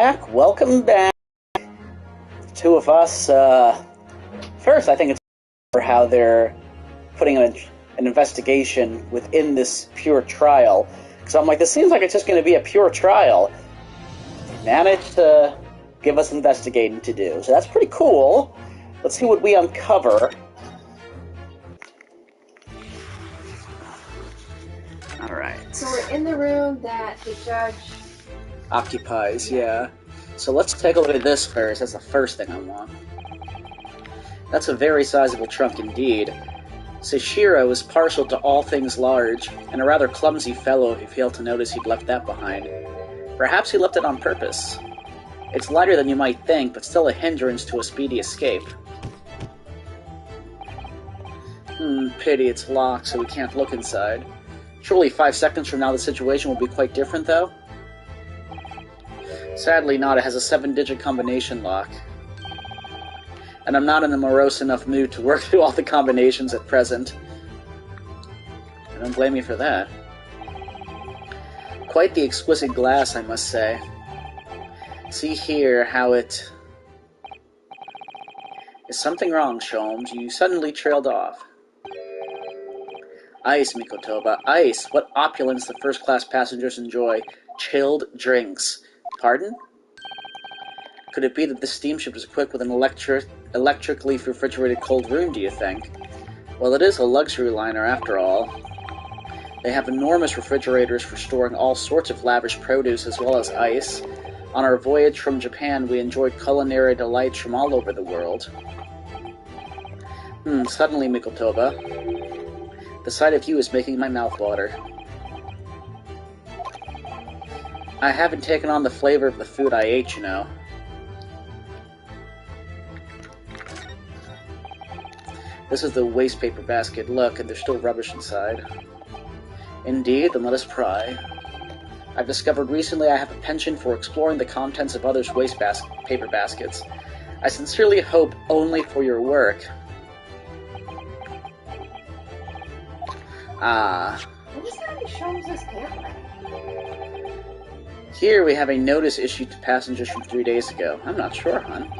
back. Welcome back. The two of us. First, I think it's for how they're putting an investigation within this pure trial. Because I'm like, this seems like it's just going to be a pure trial. Managed to give us investigating to do. So that's pretty cool. Let's see what we uncover. Alright. So we're in the room that the judge occupies, yeah. So let's take a look at this first. That's the first thing I want. That's a very sizable trunk indeed. Seishiro is partial to all things large, and a rather clumsy fellow if you fail to notice he'd left that behind. Perhaps he left it on purpose. It's lighter than you might think, but still a hindrance to a speedy escape. Pity it's locked, so we can't look inside. Surely 5 seconds from now the situation will be quite different, though? Sadly not, it has a 7-digit combination lock. And I'm not in a morose enough mood to work through all the combinations at present. I don't blame you for that. Quite the exquisite glass, I must say. See here how it... Is something wrong, Sholmes? You suddenly trailed off. Ice, Mikotoba, ice! What opulence the first-class passengers enjoy. Chilled drinks. Pardon? Could it be that this steamship is equipped with an electrically refrigerated cold room, do you think? Well, it is a luxury liner, after all. They have enormous refrigerators for storing all sorts of lavish produce as well as ice. On our voyage from Japan, we enjoyed culinary delights from all over the world. Suddenly, Mikotoba, the sight of you is making my mouth water. I haven't taken on the flavor of the food I ate, you know. This is the waste paper basket. Look, and there's still rubbish inside. Indeed, then let us pry. I've discovered recently I have a penchant for exploring the contents of others' waste paper baskets. I sincerely hope only for your work. What is that in Sholmes' pamphlet? Here we have a notice issued to passengers from 3 days ago. I'm not sure, hon.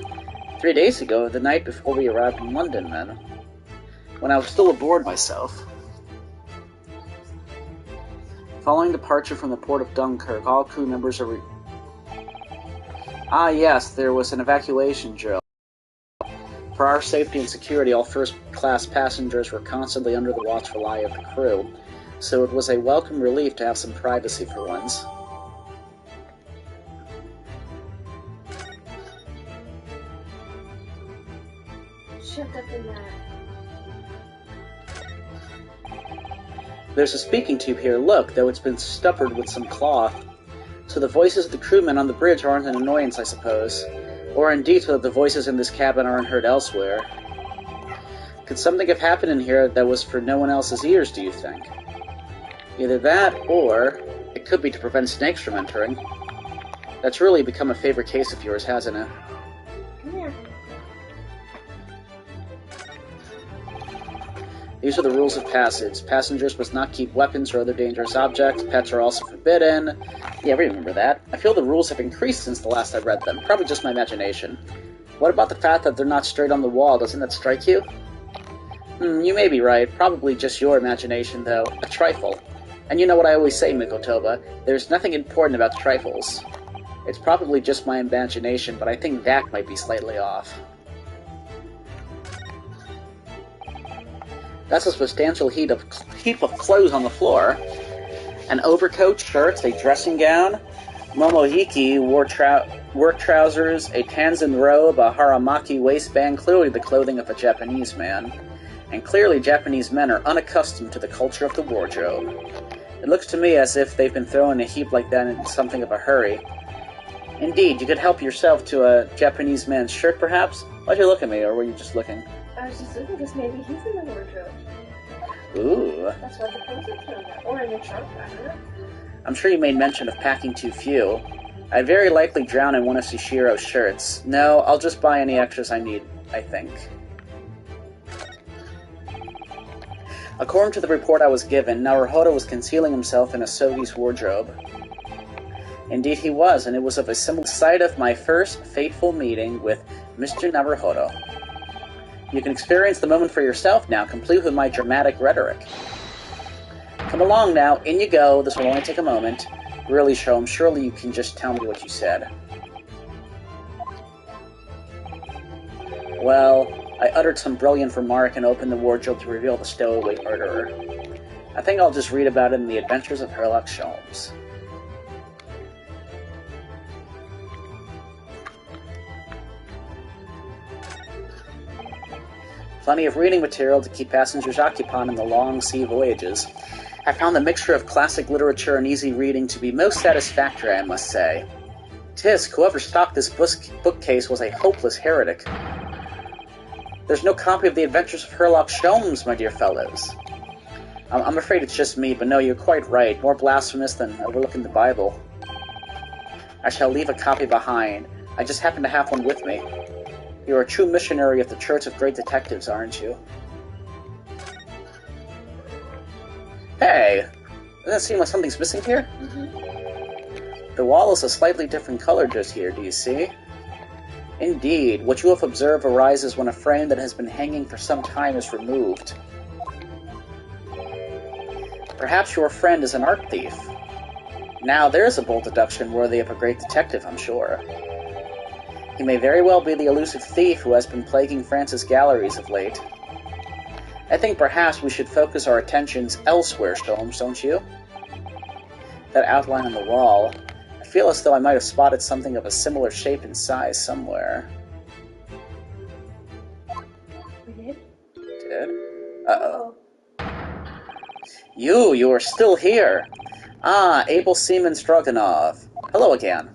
3 days ago, the night before we arrived in London, then. When I was still aboard myself. Following departure from the port of Dunkirk, all crew members are yes, there was an evacuation drill. For our safety and security, all first-class passengers were constantly under the watchful eye of the crew, so it was a welcome relief to have some privacy for once. Shut up in that. There's a speaking tube here, look, though it's been stuffered with some cloth. So the voices of the crewmen on the bridge aren't an annoyance, I suppose. Or indeed, so that the voices in this cabin aren't heard elsewhere. Could something have happened in here that was for no one else's ears, do you think? Either that, or it could be to prevent snakes from entering. That's really become a favorite case of yours, hasn't it? Come here. These are the rules of passage. Passengers must not keep weapons or other dangerous objects. Pets are also forbidden. Yeah, we remember that. I feel the rules have increased since the last I read them. Probably just my imagination. What about the fact that they're not straight on the wall? Doesn't that strike you? You may be right. Probably just your imagination, though. A trifle. And you know what I always say, Mikotoba. There's nothing important about trifles. It's probably just my imagination, but I think that might be slightly off. That's a substantial heap of clothes on the floor. An overcoat, shirts, a dressing gown. Momohiki wore work trousers, a Tanzan robe, a haramaki waistband, clearly the clothing of a Japanese man. And clearly Japanese men are unaccustomed to the culture of the wardrobe. It looks to me as if they've been thrown in a heap like that in something of a hurry. Indeed, you could help yourself to a Japanese man's shirt, perhaps? Why'd you look at me, or were you just looking? I was just looking because maybe he's in the wardrobe. Ooh. That's what the clothes are thrown at. Or in the trunk, I don't know. I'm sure you made mention of packing too few. I'd very likely drown in one of Seishiro's shirts. No, I'll just buy any extras I need, I think. According to the report I was given, Naruhodo was concealing himself in Asogi's wardrobe. Indeed he was, and it was of a similar sight of my first fateful meeting with Mr. Naruhodo. You can experience the moment for yourself now, complete with my dramatic rhetoric. Come along now, in you go, this will only take a moment. Really, Sholmes, surely you can just tell me what you said. Well, I uttered some brilliant remark and opened the wardrobe to reveal the stowaway murderer. I think I'll just read about it in the Adventures of Sherlock Sholmes. Plenty of reading material to keep passengers occupied in the long sea voyages. I found the mixture of classic literature and easy reading to be most satisfactory, I must say. Tisk, whoever stocked this bookcase was a hopeless heretic. There's no copy of the Adventures of Sherlock Sholmes, my dear fellows. I'm afraid it's just me, but no, you're quite right. More blasphemous than overlooking the Bible. I shall leave a copy behind. I just happen to have one with me. You're a true missionary of the Church of Great Detectives, aren't you? Hey! Doesn't it seem like something's missing here? The wall is a slightly different color just here, do you see? Indeed, what you have observed arises when a frame that has been hanging for some time is removed. Perhaps your friend is an art thief. Now there's a bold deduction worthy of a great detective, I'm sure. He may very well be the elusive thief who has been plaguing France's galleries of late. I think perhaps we should focus our attentions elsewhere, Sholmes, don't you? That outline on the wall, I feel as though I might have spotted something of a similar shape and size somewhere. We did? Did? Uh-oh. You are still here! Ah, Abel Seaman Stroganov. Hello again.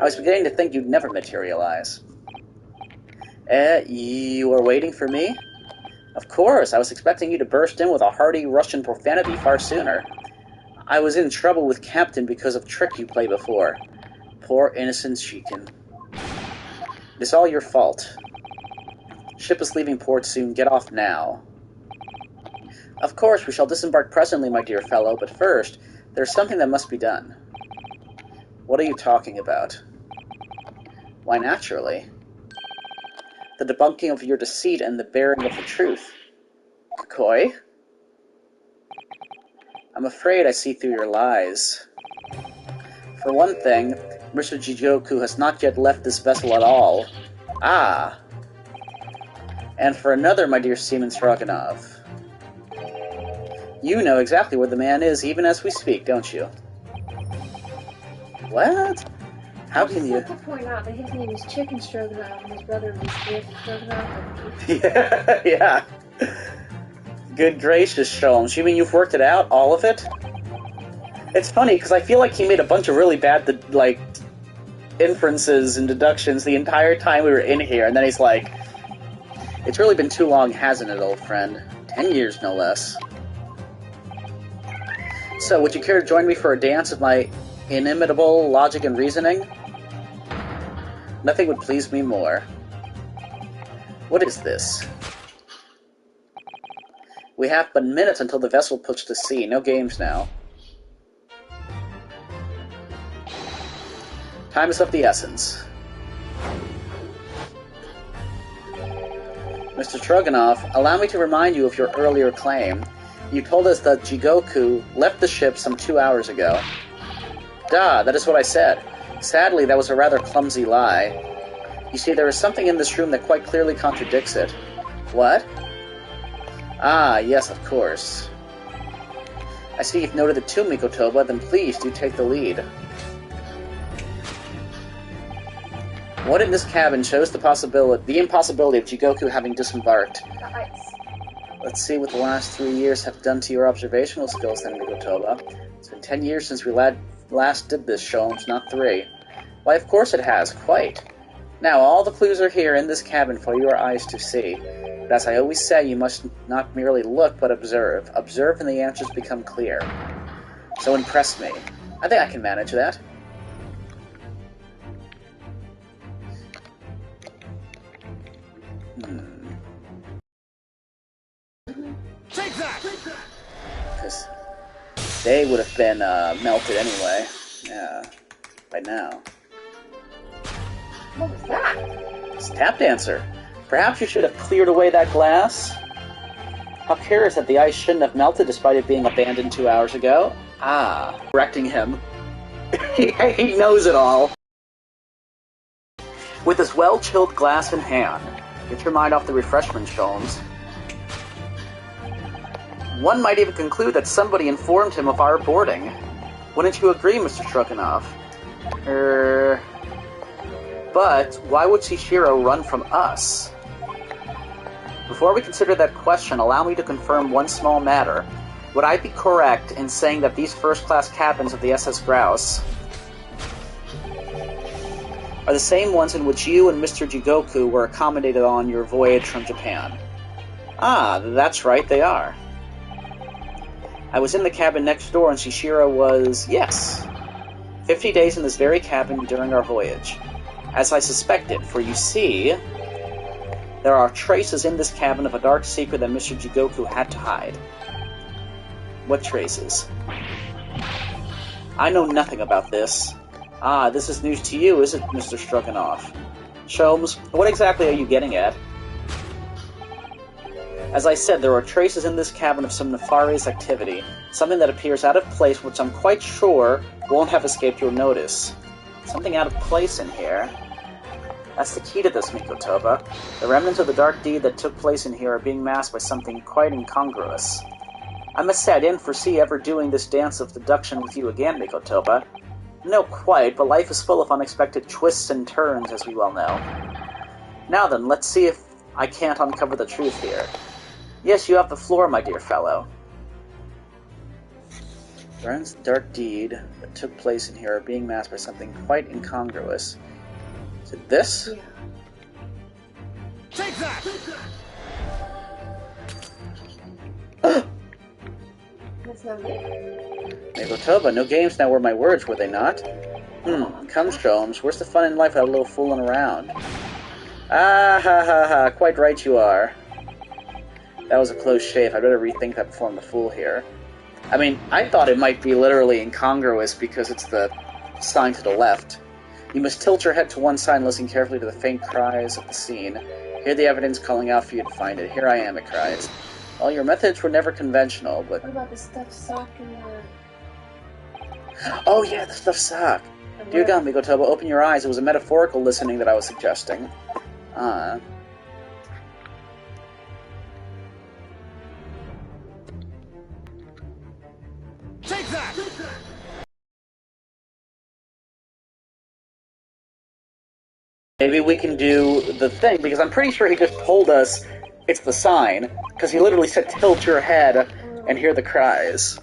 I was beginning to think you'd never materialize. You were waiting for me? Of course, I was expecting you to burst in with a hearty Russian profanity far sooner. I was in trouble with Captain because of trick you played before. Poor innocent Shikin. It's all your fault. Ship is leaving port soon, get off now. Of course, we shall disembark presently, my dear fellow, but first, there's something that must be done. What are you talking about? Why, naturally. The debunking of your deceit and the bearing of the truth. Kokoi? I'm afraid I see through your lies. For one thing, Mr. Jigoku has not yet left this vessel at all. Ah! And for another, my dear Seaman Stroganov, you know exactly where the man is even as we speak, don't you? What? How can you... I just like to point out that his name is Chicken Stroganoff and his brother is Beef Stroganoff. Yeah. Good gracious, Sholmes. You mean you've worked it out? All of it? It's funny, because I feel like he made a bunch of really bad, inferences and deductions the entire time we were in here, and then he's like, it's really been too long, hasn't it, old friend? 10 years, no less. So, would you care to join me for a dance of my inimitable logic and reasoning? Nothing would please me more. What is this? We have but minutes until the vessel puts to sea. No games now. Time is of the essence. Mr. Stroganov, allow me to remind you of your earlier claim. You told us that Jigoku left the ship some 2 hours ago. That is what I said. Sadly, that was a rather clumsy lie. You see, there is something in this room that quite clearly contradicts it. What? Ah, yes, of course. I see you've noted it too, Mikotoba, then please do take the lead. What in this cabin shows the impossibility of Jigoku having disembarked? The ice. Let's see what the last 3 years have done to your observational skills then, Mikotoba. It's been 10 years since we last did this, Sholmes, not 3. Why, of course it has, quite. Now, all the clues are here in this cabin for your eyes to see. But as I always say, you must not merely look, but observe. Observe and the answers become clear. So impress me. I think I can manage that. Take that! They would have been melted anyway. Yeah, by now. What was that? It's Tap Dancer. Perhaps you should have cleared away that glass? How curious that the ice shouldn't have melted despite it being abandoned 2 hours ago. Ah, correcting him. He knows it all. With his well-chilled glass in hand, get your mind off the refreshment, Sholmes. One might even conclude that somebody informed him of our boarding. Wouldn't you agree, Mr. Stroganoff? But why would Shishiro run from us? Before we consider that question, allow me to confirm one small matter. Would I be correct in saying that these first-class cabins of the SS Grouse are the same ones in which you and Mr. Jigoku were accommodated on your voyage from Japan? Ah, that's right, they are. I was in the cabin next door and Shishiro was, yes, 50 days in this very cabin during our voyage. As I suspected, for you see, there are traces in this cabin of a dark secret that Mr. Jigoku had to hide. What traces? I know nothing about this. Ah, this is news to you, isn't it, Mr. Stroganoff? Sholmes, what exactly are you getting at? As I said, there are traces in this cabin of some nefarious activity, something that appears out of place which I'm quite sure won't have escaped your notice. Something out of place in here. That's the key to this, Mikotoba. The remnants of the dark deed that took place in here are being masked by something quite incongruous. I must say I didn't foresee ever doing this dance of deduction with you again, Mikotoba. No, quite, but life is full of unexpected twists and turns, as we well know. Now then, let's see if I can't uncover the truth here. Yes, you have the floor, my dear fellow. The remnants of the dark deed that took place in here are being masked by something quite incongruous. Is it this? Yeah. Take that! That's not it. Mikotoba, no games now were my words, were they not? Come, Sholmes, where's the fun in life without a little fooling around? Ah, ha, ha, ha, quite right you are. That was a close shave. I'd better rethink that before I'm a fool here. I mean, I thought it might be literally incongruous because it's the sign to the left. You must tilt your head to one side and listen carefully to the faint cries of the scene. Hear the evidence calling out for you to find it. Here I am, it cries. Well, your methods were never conventional, but... What about the stuffed sock and the... Oh yeah, the stuffed sock. Dear God, Mikotoba, open your eyes. It was a metaphorical listening that I was suggesting. Take that! Maybe we can do the thing, because I'm pretty sure he just told us it's the sign, because he literally said tilt your head and hear the cries.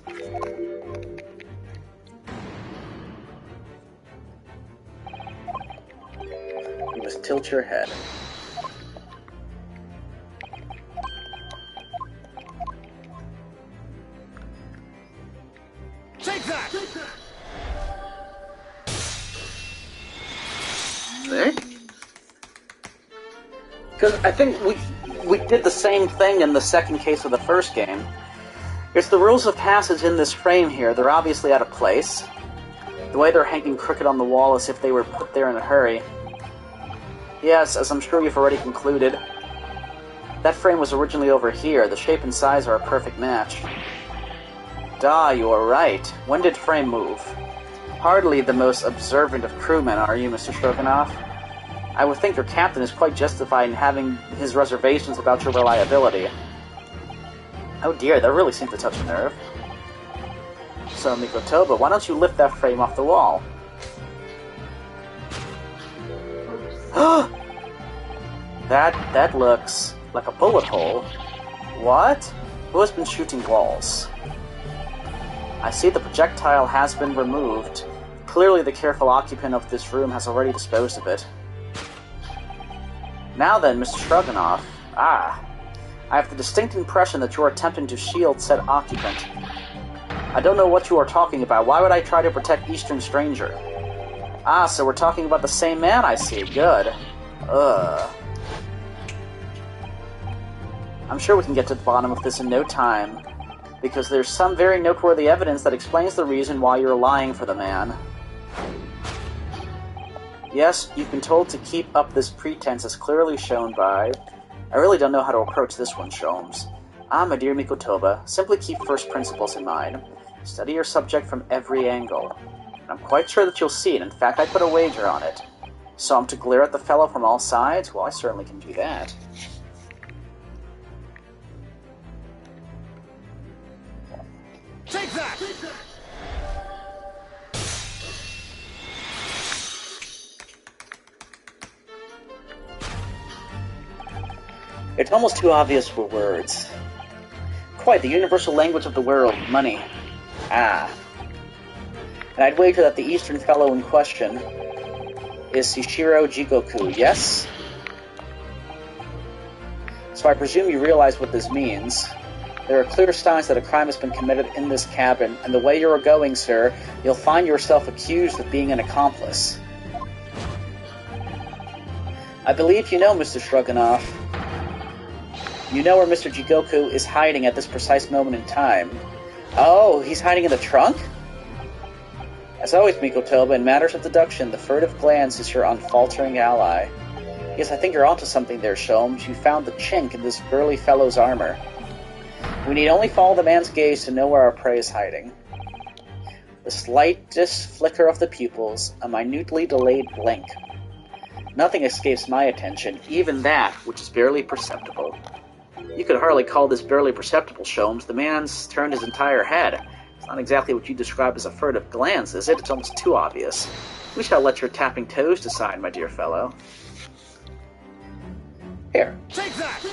You must tilt your head. Take that! See? Because I think we did the same thing in the second case of the first game. It's the rules of passage in this frame here. They're obviously out of place. The way they're hanging crooked on the wall as if they were put there in a hurry. Yes, as I'm sure you've already concluded. That frame was originally over here. The shape and size are a perfect match. Da, you are right. When did frame move? Hardly the most observant of crewmen, are you, Mr. Stroganoff? I would think your captain is quite justified in having his reservations about your reliability. Oh dear, that really seemed to touch a nerve. So, Mikotoba, why don't you lift that frame off the wall? That looks like a bullet hole. What? Who has been shooting walls? I see the projectile has been removed. Clearly the careful occupant of this room has already disposed of it. Now then, Mr. Stroganoff. I have the distinct impression that you are attempting to shield said occupant. I don't know what you are talking about. Why would I try to protect Eastern Stranger? So we're talking about the same man, I see. Good. I'm sure we can get to the bottom of this in no time. Because there's some very noteworthy evidence that explains the reason why you're lying for the man. Yes, you've been told to keep up this pretense as clearly shown by... I really don't know how to approach this one, Sholmes. My dear Mikotoba, simply keep first principles in mind. Study your subject from every angle. And I'm quite sure that you'll see it. In fact, I put a wager on it. So I'm to glare at the fellow from all sides? Well, I certainly can do that. Take that! It's almost too obvious for words. Quite the universal language of the world, money. And I'd wager that the eastern fellow in question is Shishiro Jigoku, yes? So I presume you realize what this means. There are clear signs that a crime has been committed in this cabin, and the way you're going, sir, you'll find yourself accused of being an accomplice. I believe you know, Mr. Stroganoff. You know where Mr. Jigoku is hiding at this precise moment in time. Oh, he's hiding in the trunk? As always, Mikotoba, in matters of deduction, the furtive glance is your unfaltering ally. Yes, I think you're onto something there, Sholmes. You found the chink in this burly fellow's armor. We need only follow the man's gaze to know where our prey is hiding. The slightest flicker of the pupils, a minutely delayed blink. Nothing escapes my attention, even that which is barely perceptible. You could hardly call this barely perceptible, Sholmes. The man's turned his entire head. It's not exactly what you describe as a furtive glance, is it? It's almost too obvious. We shall let your tapping toes decide, my dear fellow. Here. Take that!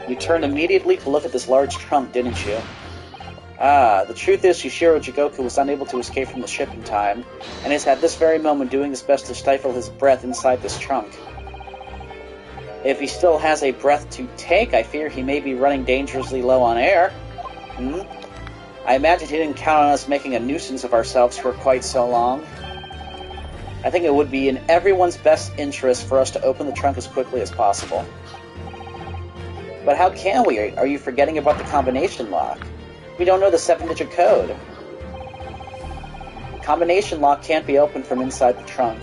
You turned immediately to look at this large trunk, didn't you? The truth is Shishiro Jigoku was unable to escape from the ship in time, and is at this very moment doing his best to stifle his breath inside this trunk. If he still has a breath to take, I fear he may be running dangerously low on air. I imagine he didn't count on us making a nuisance of ourselves for quite so long. I think it would be in everyone's best interest for us to open the trunk as quickly as possible. But how can we? Are you forgetting about the combination lock? We don't know the 7-digit code. Combination lock can't be opened from inside the trunk.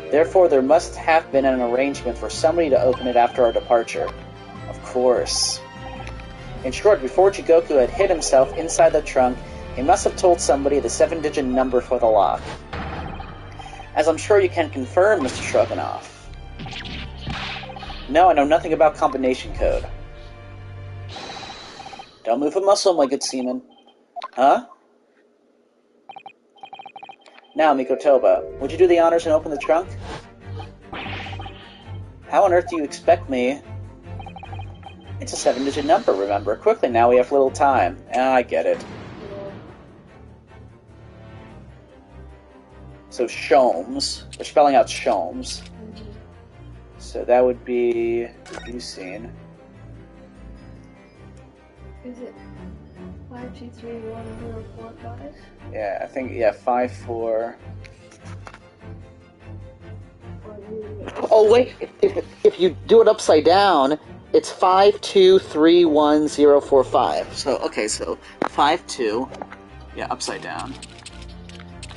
Therefore, there must have been an arrangement for somebody to open it after our departure. Of course. In short, before Jigoku had hid himself inside the trunk, he must have told somebody the 7-digit number for the lock. As I'm sure you can confirm, Mr. Stroganoff. No, I know nothing about combination code. Don't move a muscle, my good seaman. Huh? Now, Mikotoba, would you do the honors and open the trunk? How on earth do you expect me? It's a 7-digit number, remember. Quickly now, we have little time. I get it. So, Sholmes. We're spelling out Sholmes. So that would be... Reducing. Is it 5231045? Yeah, I think, yeah, 5-4... Oh, wait, if you do it upside down, it's 5231045. So, okay, so 5-2, yeah, upside down.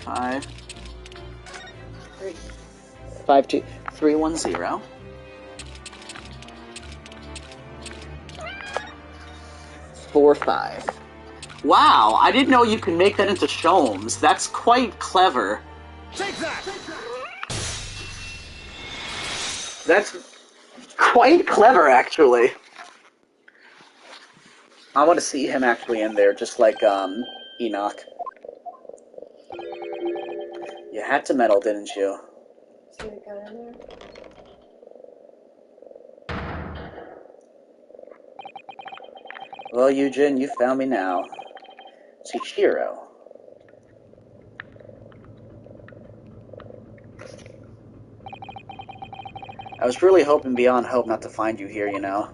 5-2-3-1-0. 4-5. Wow, I didn't know you could make that into Sholmes. That's quite clever. Take that! That's quite clever, actually. I want to see him actually in there, just like, Enoch. You had to meddle, didn't you? See what got in there? Well, Eugen, you found me now. Shishiro. I was really hoping beyond hope not to find you here, you know.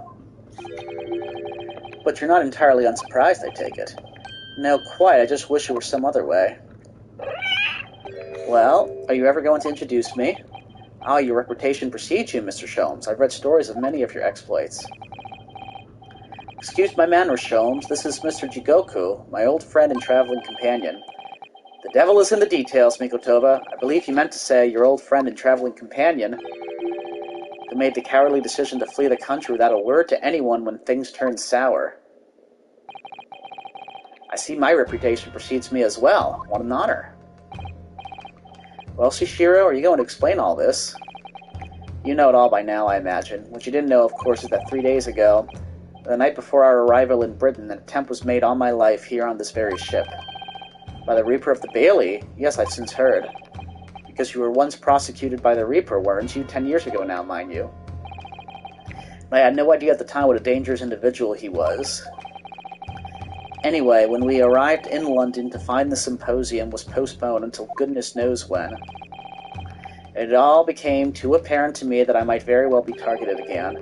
But you're not entirely unsurprised, I take it. No, quite. I just wish it were some other way. Well, are you ever going to introduce me? Ah, your reputation precedes you, Mr. Sholmes. I've read stories of many of your exploits. Excuse my manners, Sholmes. This is Mr. Jigoku, my old friend and traveling companion. The devil is in the details, Mikotoba. I believe you meant to say your old friend and traveling companion who made the cowardly decision to flee the country without a word to anyone when things turned sour. I see my reputation precedes me as well. What an honor. Well, Shishiro, are you going to explain all this? You know it all by now, I imagine. What you didn't know, of course, is that 3 days ago, the night before our arrival in Britain, an attempt was made on my life here on this very ship. By the Reaper of the Bailey? Yes, I've since heard. Because you were once prosecuted by the Reaper, weren't you? 10 years ago now, mind you. I had no idea at the time what a dangerous individual he was. Anyway, when we arrived in London to find the symposium was postponed until goodness knows when, it all became too apparent to me that I might very well be targeted again.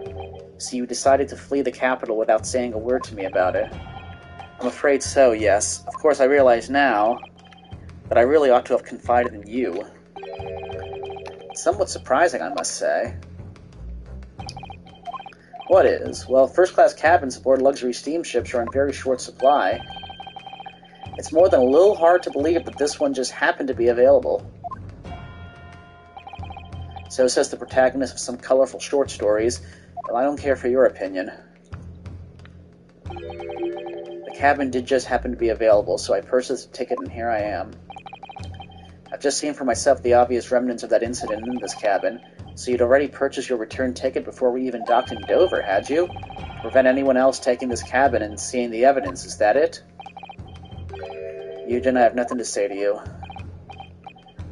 So you decided to flee the capital without saying a word to me about it. I'm afraid so, yes. Of course, I realize now that I really ought to have confided in you. Somewhat surprising, I must say. What is? Well, first-class cabins aboard luxury steamships are in very short supply. It's more than a little hard to believe that this one just happened to be available. So says the protagonist of some colorful short stories. Well, I don't care for your opinion. The cabin did just happen to be available, so I purchased a ticket and here I am. I've just seen for myself the obvious remnants of that incident in this cabin. So you'd already purchased your return ticket before we even docked in Dover, had you? To prevent anyone else taking this cabin and seeing the evidence, is that it? Eugen, I have nothing to say to you.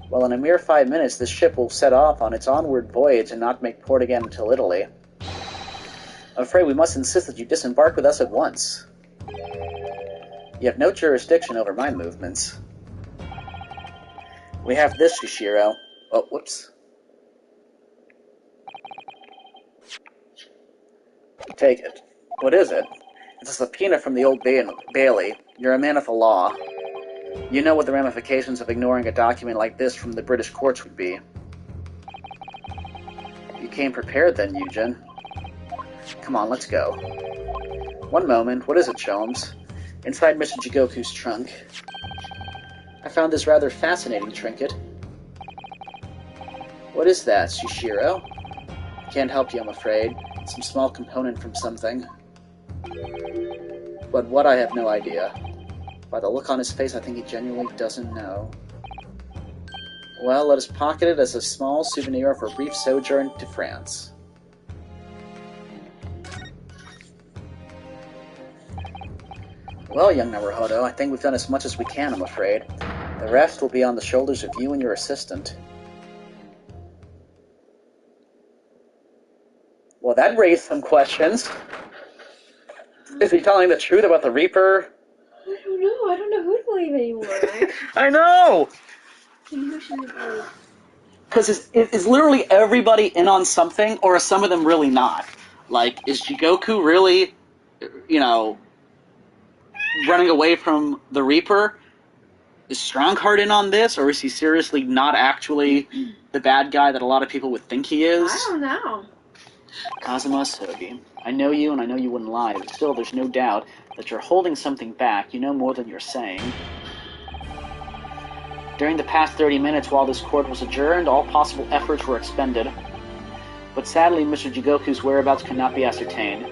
Well, in a mere 5 minutes, this ship will set off on its onward voyage and not make port again until Italy. I'm afraid we must insist that you disembark with us at once. You have no jurisdiction over my movements. We have this, Shishiro. Oh, whoops. Take it. What is it? It's a subpoena from the Old Bailey. You're a man of the law. You know what the ramifications of ignoring a document like this from the British courts would be. You came prepared then, Eugen. Come on, let's go. One moment. What is it, Sholmes? Inside Mr. Jigoku's trunk. I found this rather fascinating trinket. What is that, Shishiro? I can't help you, I'm afraid. Some small component from something. But what, I have no idea. By the look on his face, I think he genuinely doesn't know. Well, let us pocket it as a small souvenir of our brief sojourn to France. Well, young Naruhodo, I think we've done as much as we can, I'm afraid. The rest will be on the shoulders of you and your assistant. Well, that raised some questions. Is he telling the truth about the Reaper? I don't know. I don't know who to believe anymore. I know! Who should we believe? Because is literally everybody in on something, or are some of them really not? Like, is Jigoku really, running away from the Reaper? Is Strongheart in on this, or is he seriously not actually the bad guy that a lot of people would think he is? I don't know. Kazuma Sogi, I know you and I know you wouldn't lie, but still there's no doubt that you're holding something back. You know more than you're saying. During the past 30 minutes while this court was adjourned, all possible efforts were expended. But sadly, Mr. Jigoku's whereabouts could not be ascertained.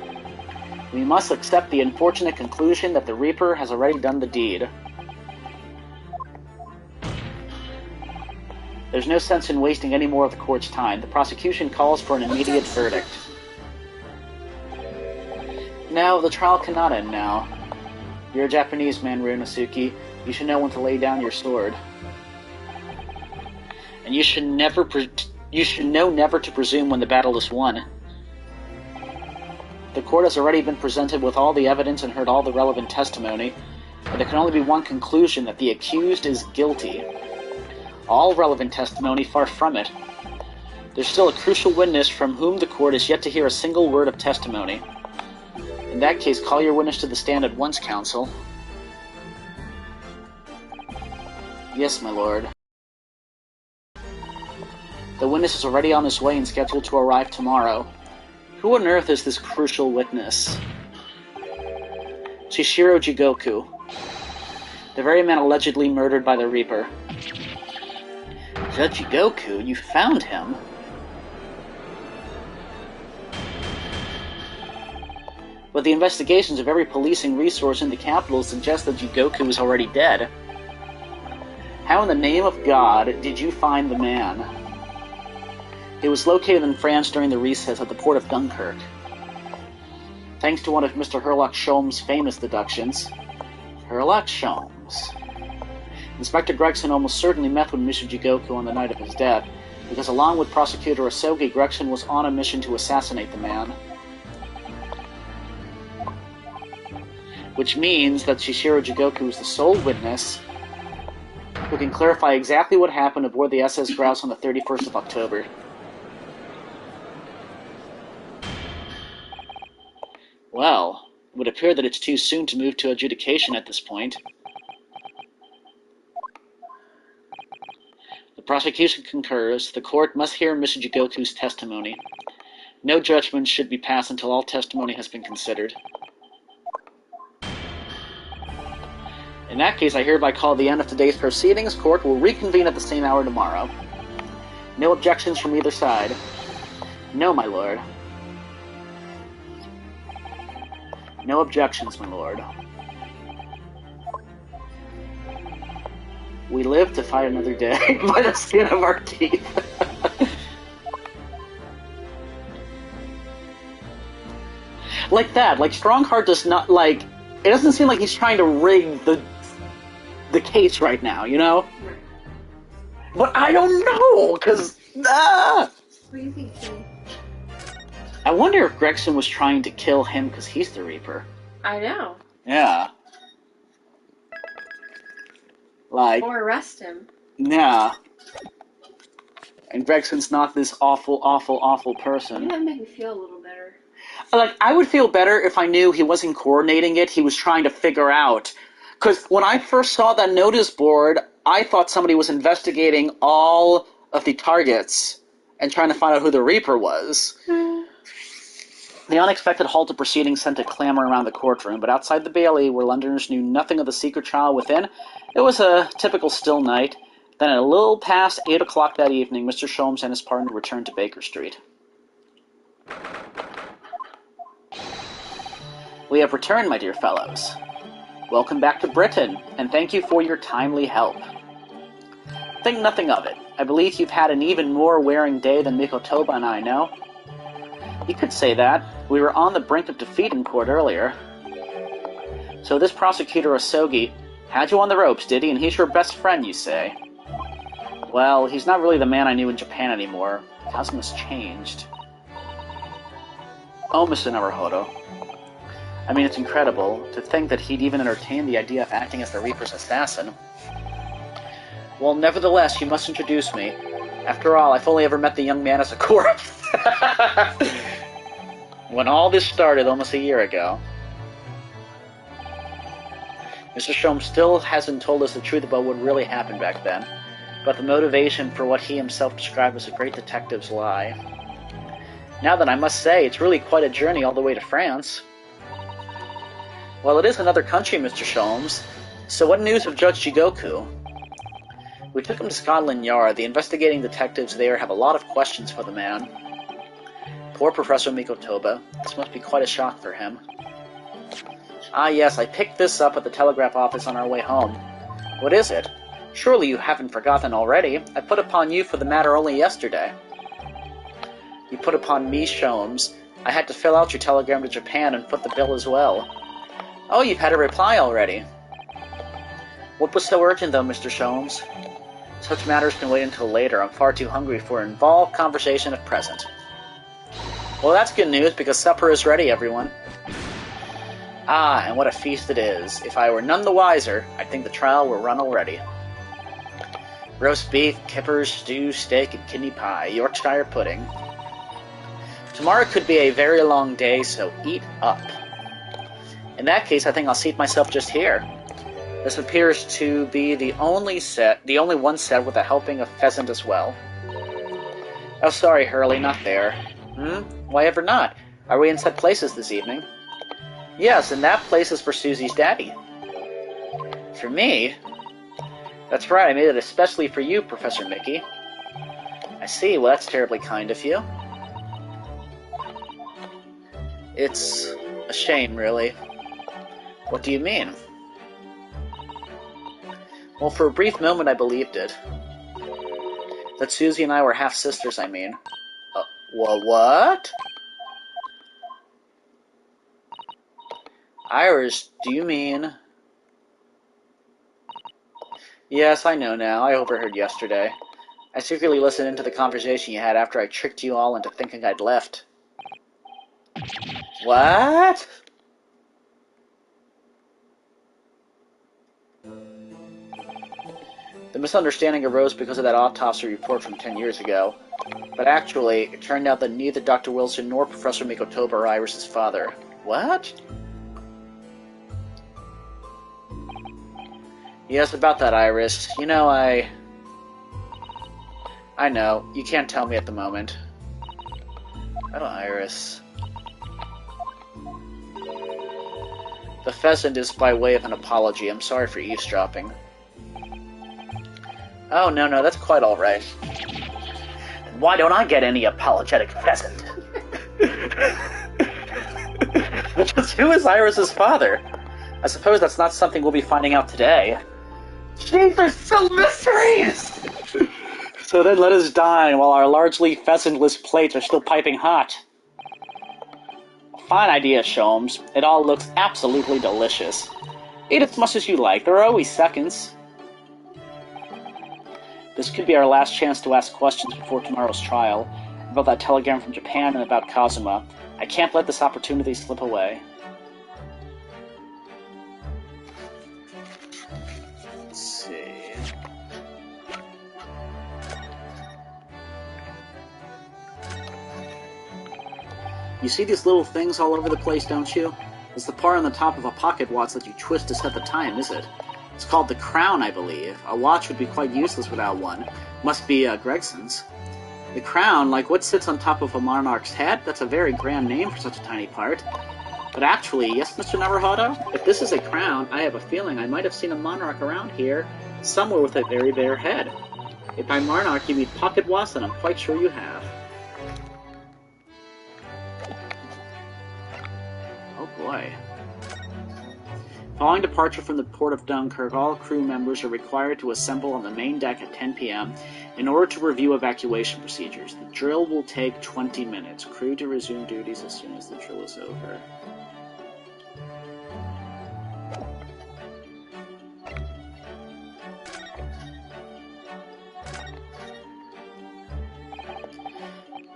We must accept the unfortunate conclusion that the Reaper has already done the deed. There's no sense in wasting any more of the court's time. The prosecution calls for an immediate verdict. No, the trial cannot end now. You're a Japanese man, Ryunosuke. You should know when to lay down your sword. And you should know never to presume when the battle is won. The court has already been presented with all the evidence and heard all the relevant testimony, and there can only be one conclusion, that the accused is guilty. All relevant testimony, far from it. There's still a crucial witness from whom the court is yet to hear a single word of testimony. In that case, call your witness to the stand at once, counsel. Yes, my lord. The witness is already on his way and scheduled to arrive tomorrow. Who on earth is this crucial witness? Chishiro Jigoku, the very man allegedly murdered by the Reaper. Judge Jigoku, you found him? But the investigations of every policing resource in the capital suggest that Jigoku is already dead. How in the name of God did you find the man? He was located in France during the recess at the port of Dunkirk. Thanks to one of Mr. Herlock Sholmes' famous deductions. Herlock Sholmes. Inspector Gregson almost certainly met with Mr. Jigoku on the night of his death, because along with Prosecutor Asogi, Gregson was on a mission to assassinate the man. Which means that Chishiro Jigoku is the sole witness who can clarify exactly what happened aboard the SS Grouse on the 31st of October. Well, it would appear that it's too soon to move to adjudication at this point. The prosecution concurs. The court must hear Mr. Jigoku's testimony. No judgment should be passed until all testimony has been considered. In that case, I hereby call the end of today's proceedings. Court will reconvene at the same hour tomorrow. No objections from either side. No, my lord. No objections, my lord. We live to fight another day by the skin of our teeth. Like that. Like, Strongheart does not, like... It doesn't seem like he's trying to rig the case right now, you know? Right. But I don't know, because... What do you think, Jimmy? I wonder if Gregson was trying to kill him because he's the Reaper. I know. Yeah. Like... Or arrest him. Yeah. And Gregson's not this awful, awful, awful person. That made me feel a little better. Like, I would feel better if I knew he wasn't coordinating it, he was trying to figure out. Because when I first saw that notice board, I thought somebody was investigating all of the targets and trying to find out who the Reaper was. The unexpected halt of proceedings sent a clamor around the courtroom, but outside the Bailey, where Londoners knew nothing of the secret trial within, it was a typical still night. Then at a little past 8 o'clock that evening, Mr. Sholmes and his partner returned to Baker Street. We have returned, my dear fellows. Welcome back to Britain, and thank you for your timely help. Think nothing of it. I believe you've had an even more wearing day than Mikotoba and I know. You could say that. We were on the brink of defeat in court earlier. So this prosecutor Asogi had you on the ropes, did he? And he's your best friend, you say? Well, he's not really the man I knew in Japan anymore. The cosmos has changed. Oh, Mr. Naruhodo. I mean, it's incredible to think that he'd even entertain the idea of acting as the Reaper's assassin. Well, nevertheless, you must introduce me. After all, I've only ever met the young man as a corpse. When all this started almost a year ago. Mr. Sholmes still hasn't told us the truth about what really happened back then, but the motivation for what he himself described as a great detective's lie. Now then, I must say, it's really quite a journey all the way to France. Well, it is another country, Mr. Sholmes. So what news of Judge Jigoku? We took him to Scotland Yard. The investigating detectives there have a lot of questions for the man. Poor Professor Mikotoba. This must be quite a shock for him. Ah, yes, I picked this up at the telegraph office on our way home. What is it? Surely you haven't forgotten already. I put upon you for the matter only yesterday. You put upon me, Sholmes. I had to fill out your telegram to Japan and foot the bill as well. Oh, you've had a reply already. What was so urgent, though, Mr. Sholmes? Such matters can wait until later. I'm far too hungry for an involved conversation at present. Well, that's good news, because supper is ready, everyone. Ah, and what a feast it is. If I were none the wiser, I think the trial were run already. Roast beef, kippers, stew, steak, and kidney pie, Yorkshire pudding. Tomorrow could be a very long day, so eat up. In that case, I think I'll seat myself just here. This appears to be the only one set with a helping of pheasant as well. Oh, sorry, Hurley, not there. Why ever not? Are we in set places this evening? Yes, and that place is for Susie's daddy. For me? That's right, I made it especially for you, Professor Mickey. I see, well that's terribly kind of you. It's a shame, really. What do you mean? Well, for a brief moment I believed it. That Susie and I were half-sisters, I mean. What? Iris, do you mean... Yes, I know now. I overheard yesterday. I secretly listened into the conversation you had after I tricked you all into thinking I'd left. What? The misunderstanding arose because of that autopsy report from 10 years ago. But actually, it turned out that neither Dr. Wilson nor Professor Mikotoba are Iris's father. What? Yes, about that, Iris. You know, I know. You can't tell me at the moment. Oh, Iris. The pheasant is by way of an apology. I'm sorry for eavesdropping. Oh, no, that's quite all right. Why don't I get any apologetic pheasant? Who is Iris's father? I suppose that's not something we'll be finding out today. Jeez, there's still mysteries! So then let us dine while our largely pheasantless plates are still piping hot. Fine idea, Sholmes. It all looks absolutely delicious. Eat as much as you like. There are always seconds. This could be our last chance to ask questions before tomorrow's trial. About that telegram from Japan and about Kazuma. I can't let this opportunity slip away. Let's see... You see these little things all over the place, don't you? It's the part on the top of a pocket watch that you twist to set the time, is it? It's called the crown, I believe. A watch would be quite useless without one. Must be Gregson's. The crown, like what sits on top of a monarch's head? That's a very grand name for such a tiny part. But actually, yes, Mr. Naruhodo? If this is a crown, I have a feeling I might have seen a monarch around here, somewhere with a very bare head. If by monarch you mean pocket watch, then I'm quite sure you have. Oh boy. Following departure from the port of Dunkirk, all crew members are required to assemble on the main deck at 10 p.m. in order to review evacuation procedures. The drill will take 20 minutes. Crew to resume duties as soon as the drill is over.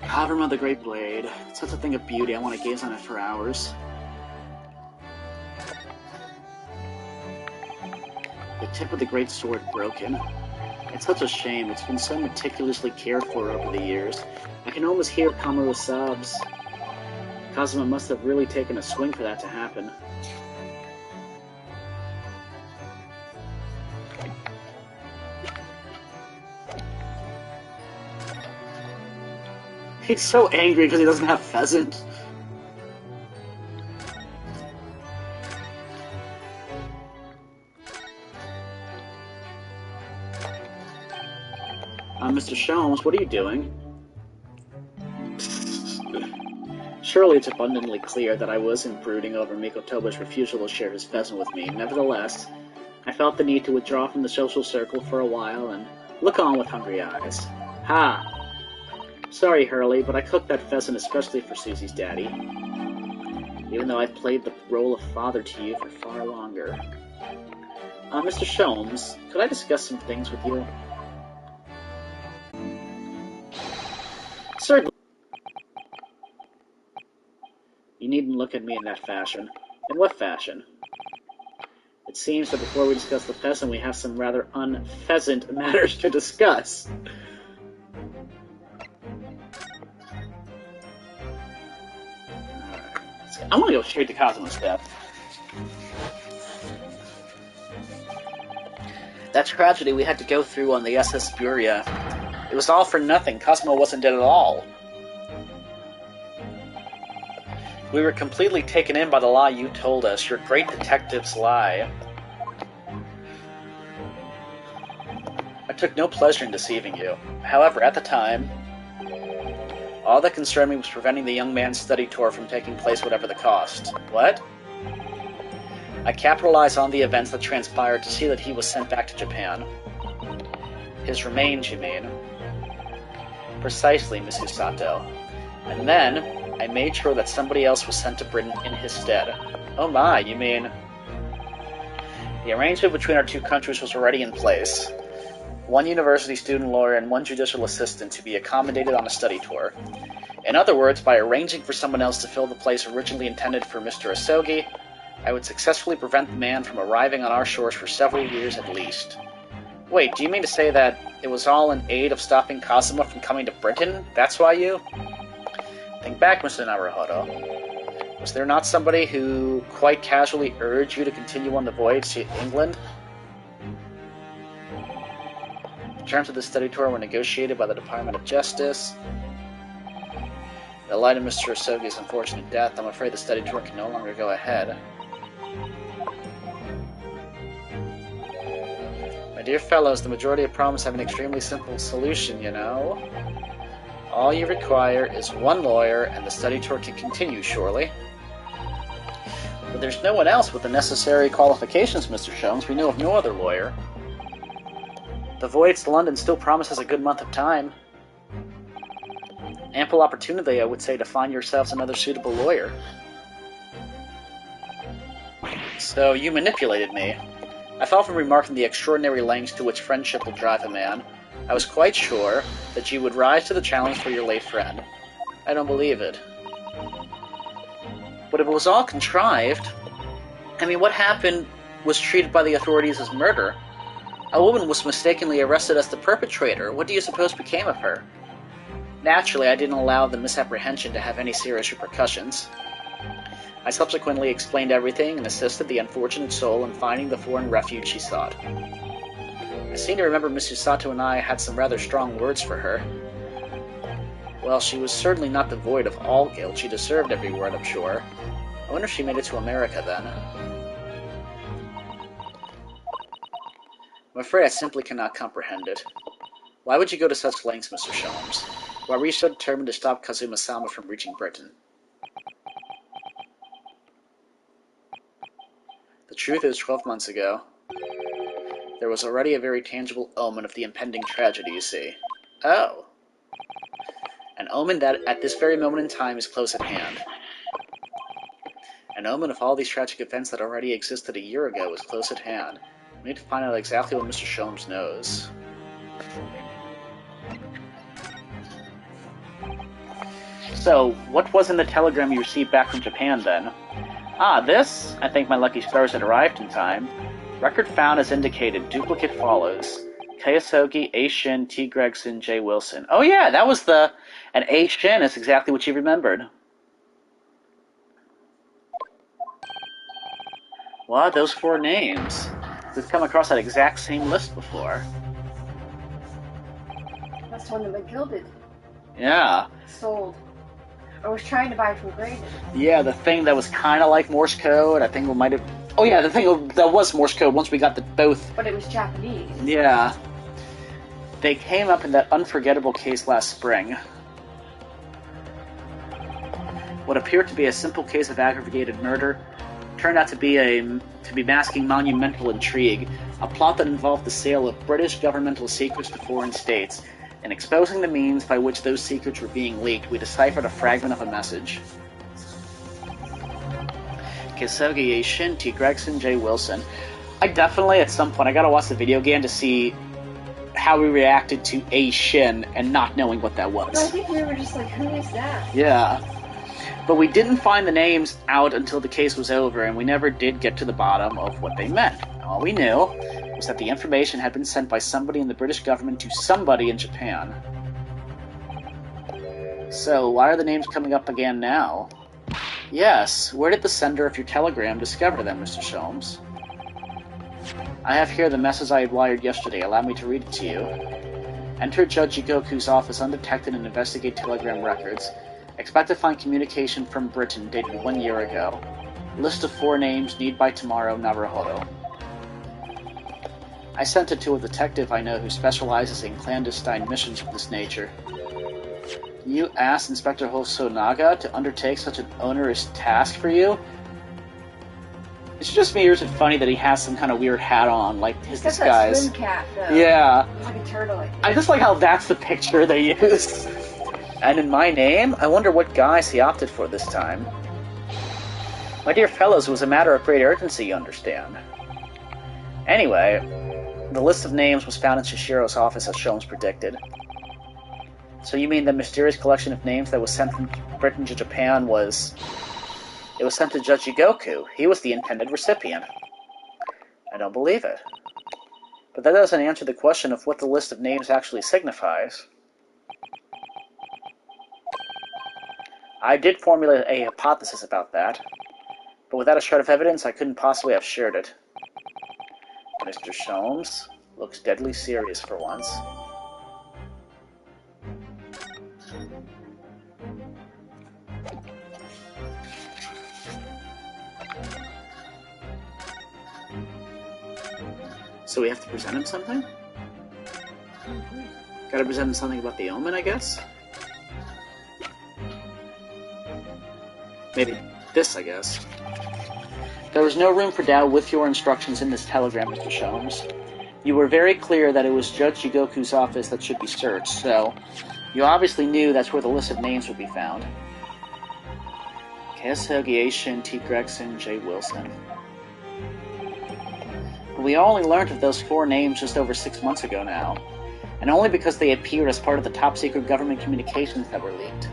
Cavern of the Great Blade. It's such a thing of beauty, I want to gaze on it for hours. The tip of the great sword broken. It's such a shame. It's been so meticulously cared for over the years. I can almost hear Kamuro's sobs. Kazuma must have really taken a swing for that to happen. He's so angry because he doesn't have pheasant. Mr. Sholmes, what are you doing? Surely it's abundantly clear that I wasn't brooding over Mikotoba's refusal to share his pheasant with me. Nevertheless, I felt the need to withdraw from the social circle for a while and look on with hungry eyes. Ha! Sorry, Hurley, but I cooked that pheasant especially for Susie's daddy. Even though I've played the role of father to you for far longer. Mr. Sholmes, could I discuss some things with you? Certainly. You needn't look at me in that fashion. In what fashion? It seems that before we discuss the pheasant, we have some rather unpheasant matters to discuss. I want to go straight to Kazuma's death. That tragedy we had to go through on the SS Buria It was all for nothing. Cosmo wasn't dead at all. We were completely taken in by the lie you told us, your great detective's lie. I took no pleasure in deceiving you. However, at the time, all that concerned me was preventing the young man's study tour from taking place whatever the cost. What? I capitalized on the events that transpired to see that he was sent back to Japan. His remains, you mean? Precisely, Mrs. Sato. And then, I made sure that somebody else was sent to Britain in his stead. Oh my, you mean... The arrangement between our two countries was already in place. One university student lawyer and one judicial assistant to be accommodated on a study tour. In other words, by arranging for someone else to fill the place originally intended for Mr. Asogi, I would successfully prevent the man from arriving on our shores for several years at least. Wait, do you mean to say that it was all in aid of stopping Kazuma from coming to Britain? That's why you... Think back, Mr. Naruhodo. Was there not somebody who quite casually urged you to continue on the voyage to England? The terms of the study tour were negotiated by the Department of Justice. In the light of Mr. Asogi's unfortunate death, I'm afraid the study tour can no longer go ahead. My dear fellows, the majority of problems have an extremely simple solution, you know. All you require is one lawyer, and the study tour can continue, surely. But there's no one else with the necessary qualifications, Mr. Sholmes. We know of no other lawyer. The voyage to London still promises a good month of time. Ample opportunity, I would say, to find yourselves another suitable lawyer. So, you manipulated me. I felt from remarking the extraordinary lengths to which friendship will drive a man. I was quite sure that you would rise to the challenge for your late friend. I don't believe it. But if it was all contrived, I mean, what happened was treated by the authorities as murder. A woman was mistakenly arrested as the perpetrator. What do you suppose became of her? Naturally, I didn't allow the misapprehension to have any serious repercussions. I subsequently explained everything and assisted the unfortunate soul in finding the foreign refuge she sought. I seem to remember Mrs. Sato and I had some rather strong words for her. Well, she was certainly not devoid of all guilt. She deserved every word, I'm sure. I wonder if she made it to America then. I'm afraid I simply cannot comprehend it. Why would you go to such lengths, Mr. Sholmes? Why were you so determined to stop Kazuma-sama from reaching Britain? The truth is, 12 months ago, there was already a very tangible omen of the impending tragedy, you see. Oh. An omen that, at this very moment in time, is close at hand. An omen of all these tragic events that already existed a year ago is close at hand. We need to find out exactly what Mr. Sholmes knows. So, what was in the telegram you received back from Japan, then? Ah, this? I think my lucky stars had arrived in time. Record found as indicated. Duplicate follows. Kayasogi, A. Shin, T. Gregson, J. Wilson. Oh yeah, that was the... And A. Shin is exactly what you remembered. What? Those 4 names. We've come across that exact same list before. That's the one that McGill Yeah. sold. I was trying to buy from Graydon. Yeah, the thing that was kind of like Morse code. I think we might have... Oh yeah, the thing that was Morse code once we got the both... But it was Japanese. Yeah. They came up in that unforgettable case last spring. What appeared to be a simple case of aggravated murder turned out to be masking monumental intrigue, a plot that involved the sale of British governmental secrets to foreign states. In exposing the means by which those secrets were being leaked, we deciphered a fragment of a message. Kayasogi, A. Shin, T. Gregson, J. Wilson. I definitely, at some point, I gotta watch the video again to see how we reacted to A. Shin and not knowing what that was. But I think we were just like, who is that? Yeah. But we didn't find the names out until the case was over, and we never did get to the bottom of what they meant. All we knew was that the information had been sent by somebody in the British government to somebody in Japan. So, why are the names coming up again now? Yes, where did the sender of your telegram discover them, Mr. Sholmes? I have here the message I had wired yesterday. Allow me to read it to you. Enter Judge Jigoku's office undetected and investigate telegram records. Expect to find communication from Britain dated 1 year ago. List of 4 names, need by tomorrow, Naruhodo. I sent it to a detective I know who specializes in clandestine missions of this nature. You asked Inspector Hosonaga to undertake such an onerous task for you? It's just me, or is it funny that he has some kind of weird hat on, like his He's got disguise? that swim cap, though. Yeah. It's like a turtle. I just like how that's the picture they use. And in my name, I wonder what guise he opted for this time. My dear fellows, it was a matter of great urgency, you understand. Anyway, the list of names was found in Shishiro's office as Sholmes predicted. So you mean the mysterious collection of names that was sent from Britain to Japan was... It was sent to Judge Jigoku. He was the intended recipient. I don't believe it. But that doesn't answer the question of what the list of names actually signifies. I did formulate a hypothesis about that, but without a shred of evidence, I couldn't possibly have shared it. Mr. Sholmes looks deadly serious for once. So we have to present him something? Gotta present him something about the omen, I guess? Maybe this, I guess. There was no room for doubt with your instructions in this telegram, Mr. Sholmes. You were very clear that it was Judge Jigoku's office that should be searched, so you obviously knew that's where the list of names would be found. Keisugi Aishin, T. Gregson, J. Wilson. We only learned of those 4 names just over 6 months ago now, and only because they appeared as part of the top-secret government communications that were leaked.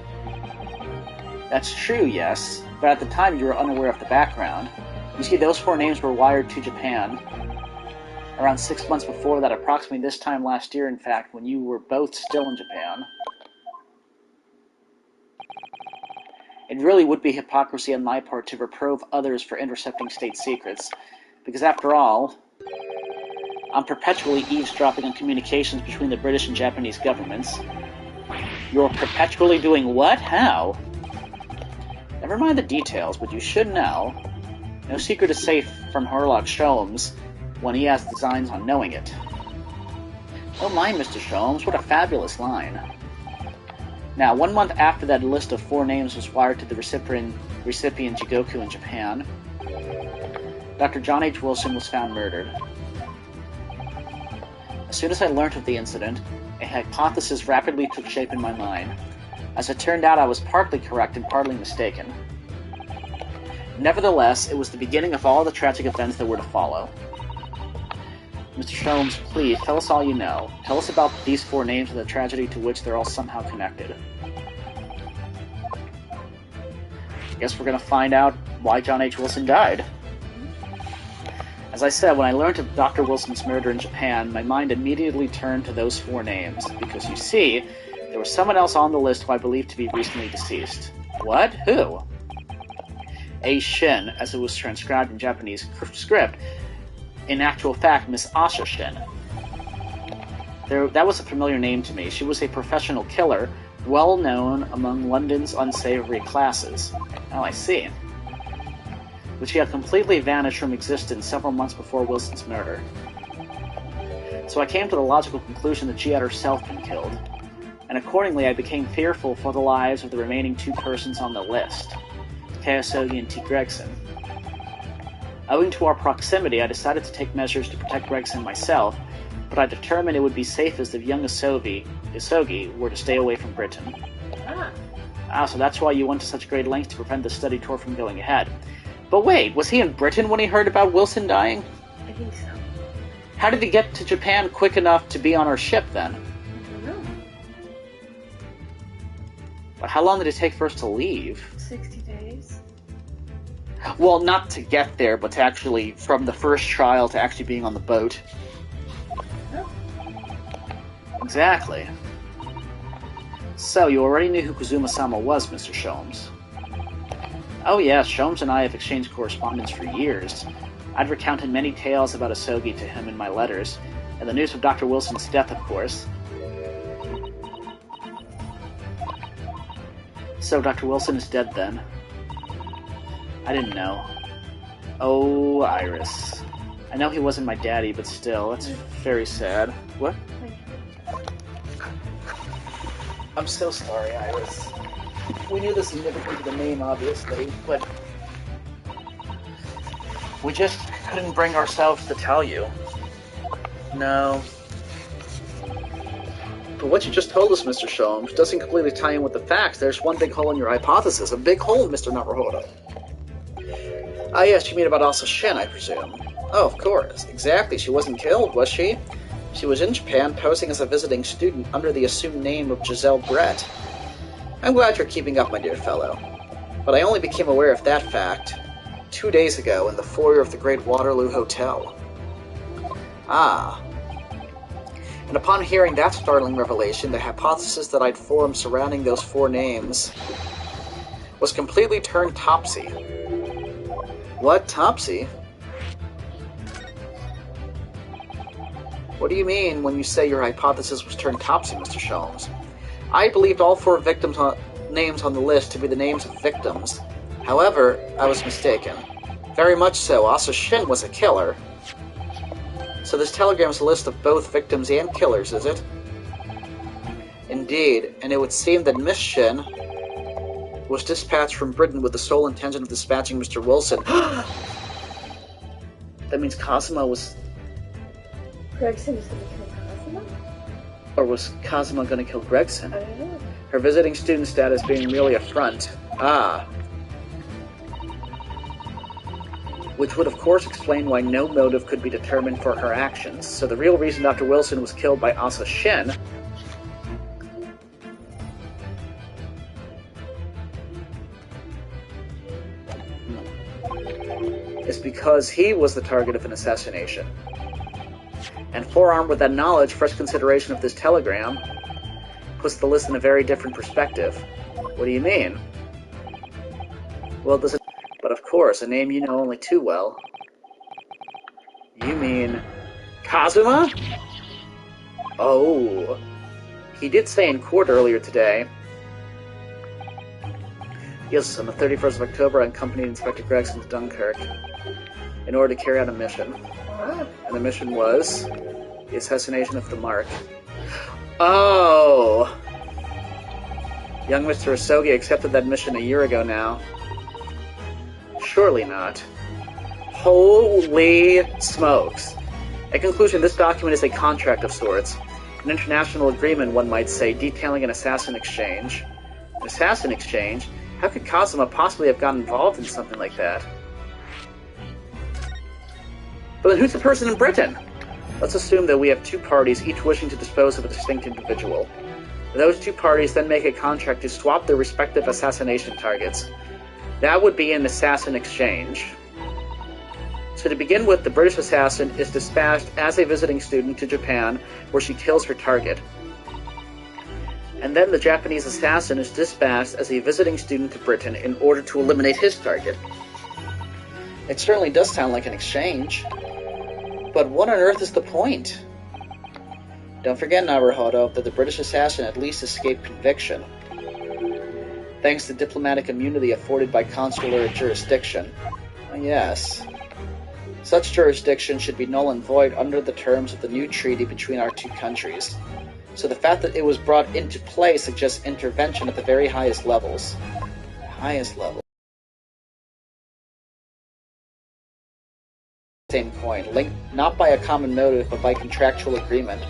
That's true, yes, but at the time you were unaware of the background. You see, those 4 names were wired to Japan around 6 months before that, approximately this time last year, in fact, when you were both still in Japan. It really would be hypocrisy on my part to reprove others for intercepting state secrets, because after all, I'm perpetually eavesdropping on communications between the British and Japanese governments. You're perpetually doing what? How? Never mind the details, but you should know. No secret is safe from Herlock Sholmes when he has designs on knowing it. Oh my, Mr. Sholmes, what a fabulous line. Now, 1 month after that list of 4 names was wired to the recipient Jigoku in Japan, Dr. John H. Wilson was found murdered. As soon as I learned of the incident, a hypothesis rapidly took shape in my mind. As it turned out, I was partly correct and partly mistaken. Nevertheless, it was the beginning of all the tragic events that were to follow. Mr. Sholmes, please, tell us all you know. Tell us about these 4 names and the tragedy to which they're all somehow connected. I guess we're gonna find out why John H. Wilson died. As I said, when I learned of Dr. Wilson's murder in Japan, my mind immediately turned to those 4 names, because you see, there was someone else on the list who I believed to be recently deceased. What? Who? A Shin, as it was transcribed in Japanese script. In actual fact, Miss Asha Shin. That was a familiar name to me. She was a professional killer, well known among London's unsavory classes. Oh, I see. But she had completely vanished from existence several months before Wilson's murder. So I came to the logical conclusion that she had herself been killed, and accordingly I became fearful for the lives of the remaining 2 persons on the list, Keisugi and T. Gregson. Owing to our proximity, I decided to take measures to protect Gregson myself, but I determined it would be safest if young Isogi were to stay away from Britain. So that's why you went to such great lengths to prevent the study tour from going ahead. But wait, was he in Britain when he heard about Wilson dying? I think so. How did he get to Japan quick enough to be on our ship then? I don't know. But how long did it take for us to leave? 60 days. Well, not to get there, but to actually, from the first trial to actually being on the boat. Oh. Exactly. So, you already knew who Kazuma-sama was, Mr. Sholmes. Oh yes, Sholmes and I have exchanged correspondence for years. I'd recounted many tales about Isogi to him in my letters, and the news of Dr. Wilson's death, of course. So Dr. Wilson is dead then? I didn't know. Oh, Iris. I know he wasn't my daddy, but still, that's very sad. What? I'm so sorry, Iris. We knew the significance of the name, obviously, but we just couldn't bring ourselves to tell you. No. But what you just told us, Mr. Sholmes, doesn't completely tie in with the facts. There's one big hole in your hypothesis. A big hole, Mr. Naruhodo. Ah, yes, you mean about Asa Shin, I presume. Oh, of course. Exactly. She wasn't killed, was she? She was in Japan, posing as a visiting student under the assumed name of Giselle Brett. I'm glad you're keeping up, my dear fellow. But I only became aware of that fact 2 days ago in the foyer of the Great Waterloo Hotel. Ah. And upon hearing that startling revelation, the hypothesis that I'd formed surrounding those 4 names was completely turned topsy. What? Topsy? What do you mean when you say your hypothesis was turned topsy, Mr. Sholmes? I believed all 4 victims' names on the list to be the names of victims. However, I was mistaken. Very much so. Asa Shin was a killer. So this telegram is a list of both victims and killers, is it? Indeed, and it would seem that Miss Shin was dispatched from Britain with the sole intention of dispatching Mr. Wilson. That means Kazuma was... Gregson is going to kill Kazuma? Or was Kazuma going to kill Gregson? I don't know. Her visiting student status being merely a front. Ah. Which would of course explain why no motive could be determined for her actions. So the real reason Dr. Wilson was killed by Asa Shin is because he was the target of an assassination. And forearmed with that knowledge, fresh consideration of this telegram puts the list in a very different perspective. What do you mean? Well, does it... But of course, a name you know only too well. You mean... Kazuma? Oh. He did say in court earlier today. Yes, on the 31st of October, I accompanied Inspector Gregson to Dunkirk in order to carry out a mission. And the mission was the assassination of the Mark. Oh! Young Mr. Asogi accepted that mission a year ago now. Surely not. Holy smokes. In conclusion, this document is a contract of sorts. An international agreement, one might say, detailing an assassin exchange. An assassin exchange? How could Kazuma possibly have gotten involved in something like that? But then who's the person in Britain? Let's assume that we have 2 parties, each wishing to dispose of a distinct individual. Those 2 parties then make a contract to swap their respective assassination targets. That would be an assassin exchange. So to begin with, the British assassin is dispatched as a visiting student to Japan, where she kills her target. And then the Japanese assassin is dispatched as a visiting student to Britain in order to eliminate his target. It certainly does sound like an exchange. But what on earth is the point? Don't forget, Naruhodo, that the British assassin at least escaped conviction, thanks to diplomatic immunity afforded by consular jurisdiction. Yes. Such jurisdiction should be null and void under the terms of the new treaty between our 2 countries. So the fact that it was brought into play suggests intervention at the very highest levels. Highest level. Same coin, linked not by a common motive but by contractual agreement.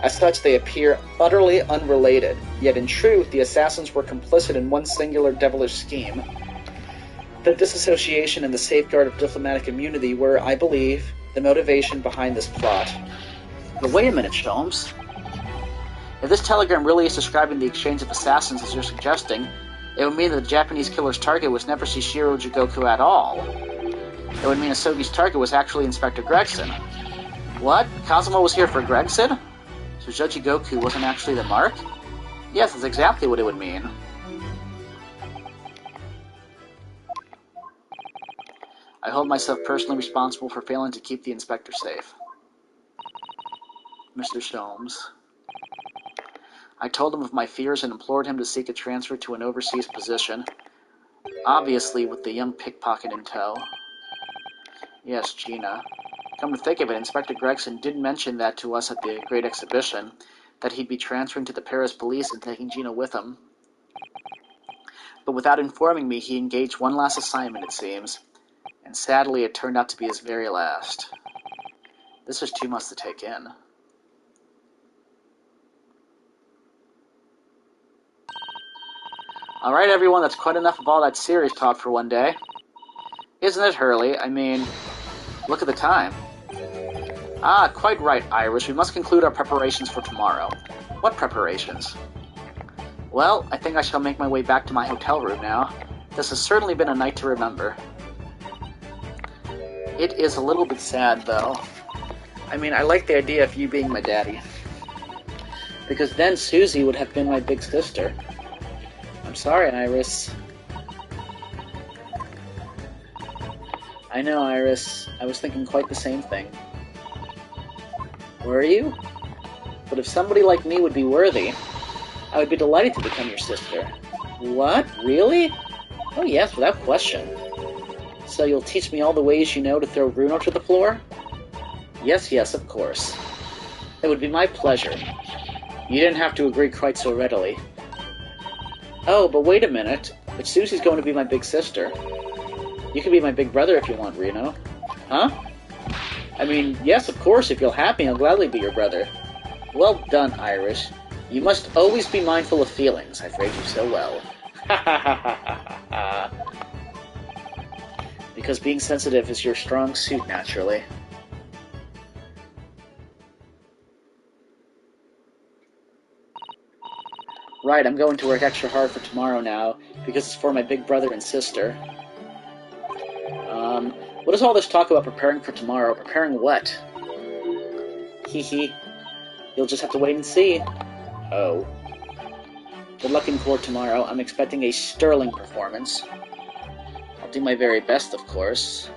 As such, they appear utterly unrelated, yet in truth, the assassins were complicit in one singular devilish scheme. The disassociation and the safeguard of diplomatic immunity were, I believe, the motivation behind this plot. But wait a minute, Sholmes. If this telegram really is describing the exchange of assassins as you're suggesting, it would mean that the Japanese killer's target was never Shishiro Jigoku at all. It would mean Asogi's target was actually Inspector Gregson. What? Kazuma was here for Gregson? So Jigoku wasn't actually the Mark? Yes, that's exactly what it would mean. I hold myself personally responsible for failing to keep the Inspector safe. Mr. Sholmes. I told him of my fears and implored him to seek a transfer to an overseas position, obviously with the young pickpocket in tow. Yes, Gina. Come to think of it, Inspector Gregson did mention that to us at the Great Exhibition, that he'd be transferring to the Paris police and taking Gina with him. But without informing me, he engaged one last assignment, it seems, and sadly it turned out to be his very last. This is too much to take in. Alright everyone, that's quite enough of all that serious talk for one day. Isn't it, Hurley? I mean, look at the time. Ah, quite right, Iris. We must conclude our preparations for tomorrow. What preparations? Well, I think I shall make my way back to my hotel room now. This has certainly been a night to remember. It is a little bit sad, though. I mean, I like the idea of you being my daddy. Because then Susie would have been my big sister. I'm sorry, Iris. I know, Iris. I was thinking quite the same thing. Were you? But if somebody like me would be worthy, I would be delighted to become your sister. What? Really? Oh yes, without question. So you'll teach me all the ways you know to throw Bruno to the floor? Yes, of course. It would be my pleasure. You didn't have to agree quite so readily. Oh, but wait a minute. But Susie's going to be my big sister. You can be my big brother if you want, Reno. Huh? I mean, yes, of course, if you'll have me, I'll gladly be your brother. Well done, Irish. You must always be mindful of feelings. I've raised you so well. Ha ha ha ha ha. Because being sensitive is your strong suit, naturally. Right, I'm going to work extra hard for tomorrow now, because it's for my big brother and sister. What is all this talk about preparing for tomorrow? Preparing what? Hee hee. You'll just have to wait and see. Oh. Good luck in court tomorrow. I'm expecting a sterling performance. I'll do my very best, of course.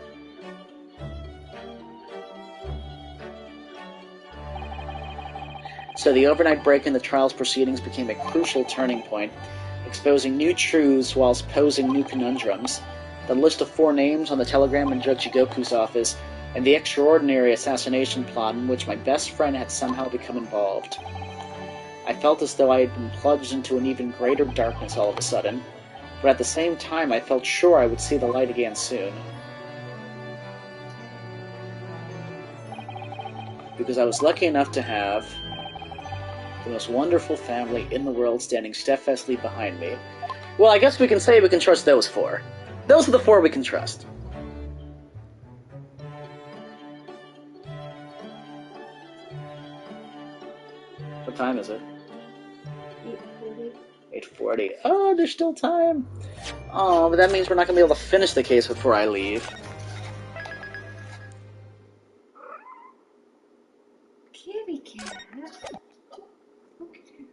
So the overnight break in the trial's proceedings became a crucial turning point, exposing new truths whilst posing new conundrums. The list of 4 names on the telegram in Judge Jigoku's office, and the extraordinary assassination plot in which my best friend had somehow become involved. I felt as though I had been plunged into an even greater darkness all of a sudden, but at the same time I felt sure I would see the light again soon. Because I was lucky enough to have the most wonderful family in the world standing steadfastly behind me. Well, I guess we can say we can trust those 4. Those are the 4 we can trust. What time is it? 8:40. 8:40. Oh, there's still time. Oh, but that means we're not going to be able to finish the case before I leave. Kitty cat. Okay.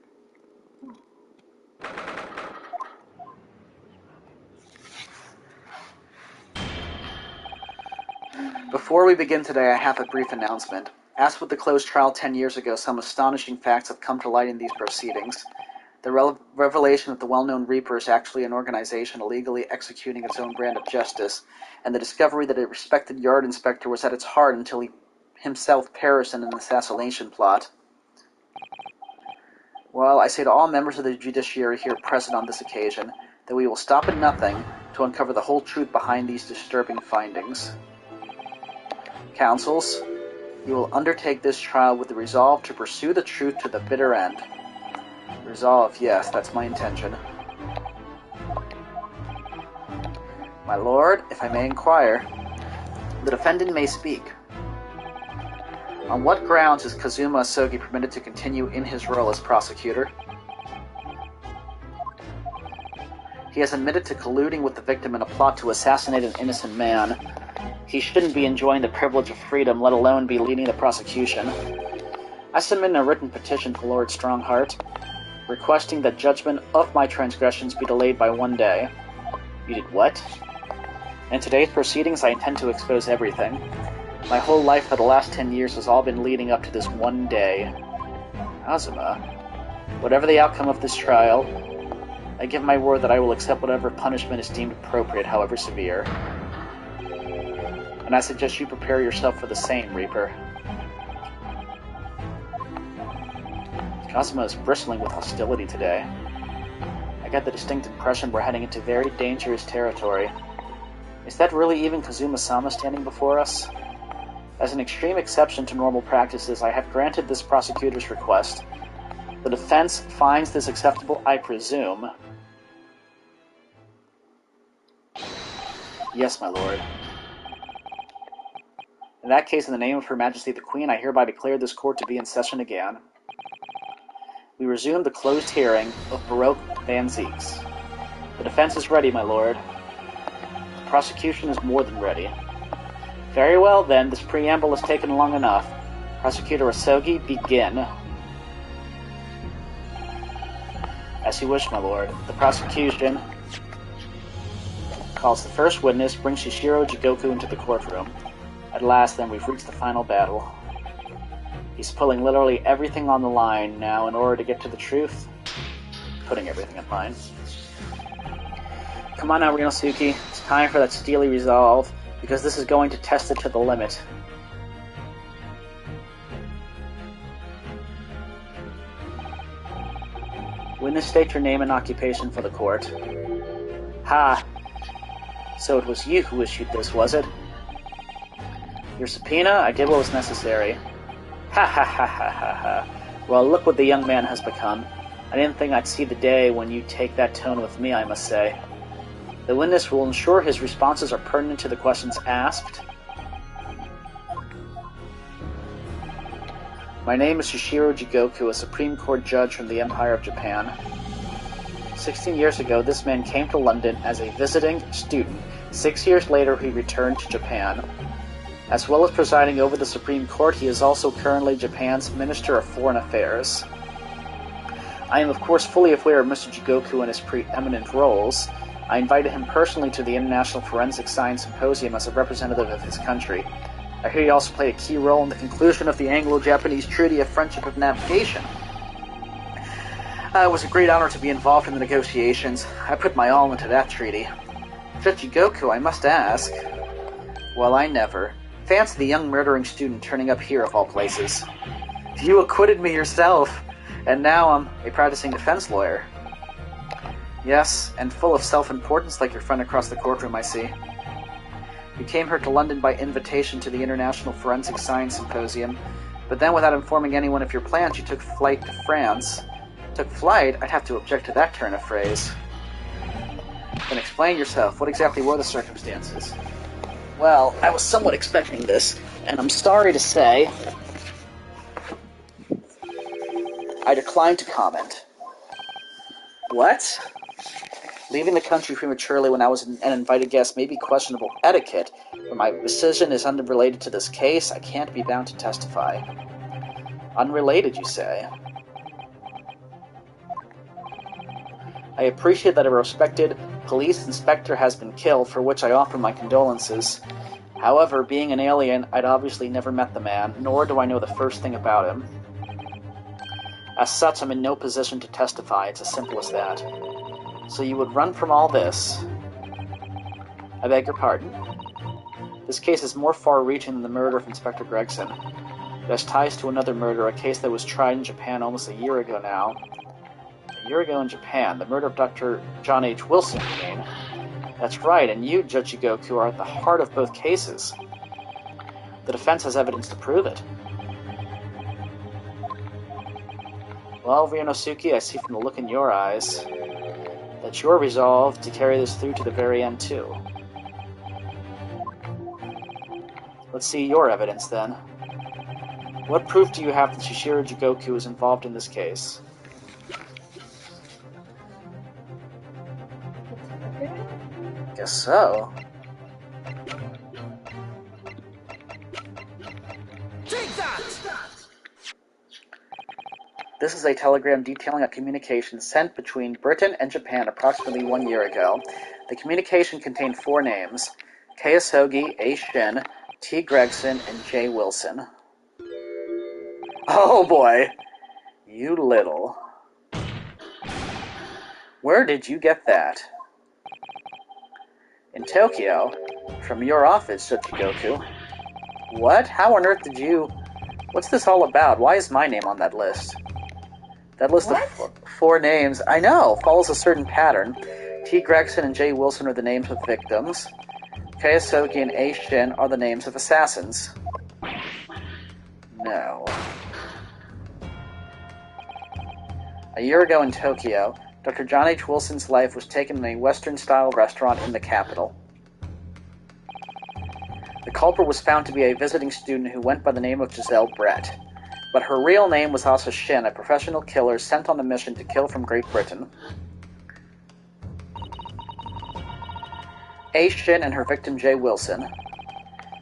Before we begin today, I have a brief announcement. As with the closed trial 10 years ago, some astonishing facts have come to light in these proceedings. The revelation that the well-known Reaper is actually an organization illegally executing its own brand of justice, and the discovery that a respected yard inspector was at its heart until he himself perished in an assassination plot. Well, I say to all members of the judiciary here present on this occasion that we will stop at nothing to uncover the whole truth behind these disturbing findings. Counsels, you will undertake this trial with the resolve to pursue the truth to the bitter end. Resolve, yes, that's my intention. My lord, if I may inquire, the defendant may speak. On what grounds is Kazuma Asogi permitted to continue in his role as prosecutor? He has admitted to colluding with the victim in a plot to assassinate an innocent man. He shouldn't be enjoying the privilege of freedom, let alone be leading the prosecution. I submit a written petition to Lord Strongheart, requesting that judgment of my transgressions be delayed by 1 day. You did what? In today's proceedings, I intend to expose everything. My whole life for the last 10 years has all been leading up to this one day. Azuma, Whatever the outcome of this trial, I give my word that I will accept whatever punishment is deemed appropriate, however severe. And I suggest you prepare yourself for the same, Reaper. Kazuma is bristling with hostility today. I get the distinct impression we're heading into very dangerous territory. Is that really even Kazuma-sama standing before us? As an extreme exception to normal practices, I have granted this prosecutor's request. The defense finds this acceptable, I presume. Yes, my lord. In that case, in the name of Her Majesty the Queen, I hereby declare this court to be in session again. We resume the closed hearing of Baroque Van Zieks. The defense is ready, my lord. The prosecution is more than ready. Very well, then. This preamble has taken long enough. Prosecutor Asogi, begin. As you wish, my lord. The prosecution calls the first witness, brings Shishiro Jigoku into the courtroom. At last, then, we've reached the final battle. He's pulling literally everything on the line now in order to get to the truth. Putting everything in line. Come on now, Ryunosuke. It's time for that steely resolve, because this is going to test it to the limit. Witness, state your name and occupation for the court. Ha! So it was you who issued this, was it? Your subpoena? I did what was necessary. Ha ha ha ha ha ha. Well, look what the young man has become. I didn't think I'd see the day when you take that tone with me, I must say. The witness will ensure his responses are pertinent to the questions asked. My name is Shishiro Jigoku, a Supreme Court judge from the Empire of Japan. 16 years ago, this man came to London as a visiting student. 6 years later, he returned to Japan. As well as presiding over the Supreme Court, he is also currently Japan's Minister of Foreign Affairs. I am of course fully aware of Mr. Jigoku and his preeminent roles. I invited him personally to the International Forensic Science Symposium as a representative of his country. I hear he also played a key role in the conclusion of the Anglo-Japanese Treaty of Friendship of Navigation. It was a great honor to be involved in the negotiations. I put my all into that treaty. Judge Jigoku, I must ask... Well, I never. Fancy the young murdering student turning up here of all places. You acquitted me yourself, and now I'm a practicing defense lawyer. Yes, and full of self-importance like your friend across the courtroom, I see. You came here to London by invitation to the International Forensic Science Symposium, but then without informing anyone of your plans, you took flight to France. Took flight? I'd have to object to that turn of phrase. Then explain yourself. What exactly were the circumstances? Well, I was somewhat expecting this, and I'm sorry to say, I decline to comment. What? Leaving the country prematurely when I was an invited guest may be questionable etiquette, but my decision is unrelated to this case. I can't be bound to testify. Unrelated, you say? I appreciate that a respected police inspector has been killed, for which I offer my condolences. However, being an alien, I'd obviously never met the man, nor do I know the first thing about him. As such, I'm in no position to testify. It's as simple as that. So you would run from all this? I beg your pardon? This case is more far-reaching than the murder of Inspector Gregson. It has ties to another murder, a case that was tried in Japan almost a year ago now. A year ago in Japan, the murder of Dr. John H. Wilson, you mean? That's right, and you, Judge Jigoku, are at the heart of both cases. The defense has evidence to prove it. Well, Ryunosuke, I see from the look in your eyes that you're resolved to carry this through to the very end, too. Let's see your evidence, then. What proof do you have that Shishiro Jigoku is involved in this case? Guess so. Take that! This is a telegram detailing a communication sent between Britain and Japan approximately 1 year ago. The communication contained 4 names: K. Asogi, A. Shin, T. Gregson, and J. Wilson. Oh boy! You little. Where did you get that? In Tokyo? From your office, Shochigoku. What? How on earth did you... What's this all about? Why is my name on that list? That list What? of four names, I know, follows a certain pattern. T. Gregson and J. Wilson are the names of victims. Keisogi and A. Shin are the names of assassins. No. A year ago in Tokyo, Dr. John H. Wilson's life was taken in a Western-style restaurant in the capital. The culprit was found to be a visiting student who went by the name of Giselle Brett. But her real name was Asa Shin, a professional killer sent on a mission to kill from Great Britain. A. Shin and her victim J. Wilson.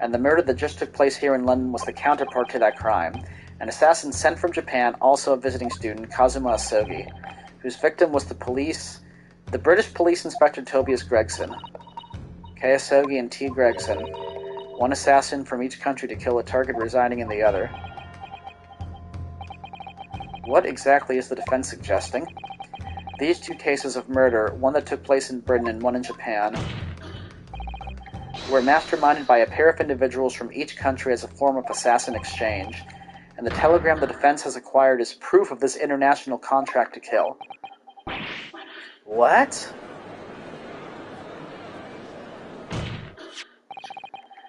And the murder that just took place here in London was the counterpart to that crime. An assassin sent from Japan, also a visiting student, Kazuma Asogi, whose victim was the British police inspector Tobias Gregson. Kei Asogi and T. Gregson, one assassin from each country to kill a target residing in the other. What exactly is the defense suggesting? These two cases of murder, one that took place in Britain and one in Japan, were masterminded by a pair of individuals from each country as a form of assassin exchange, and the telegram the defense has acquired is proof of this international contract to kill. What?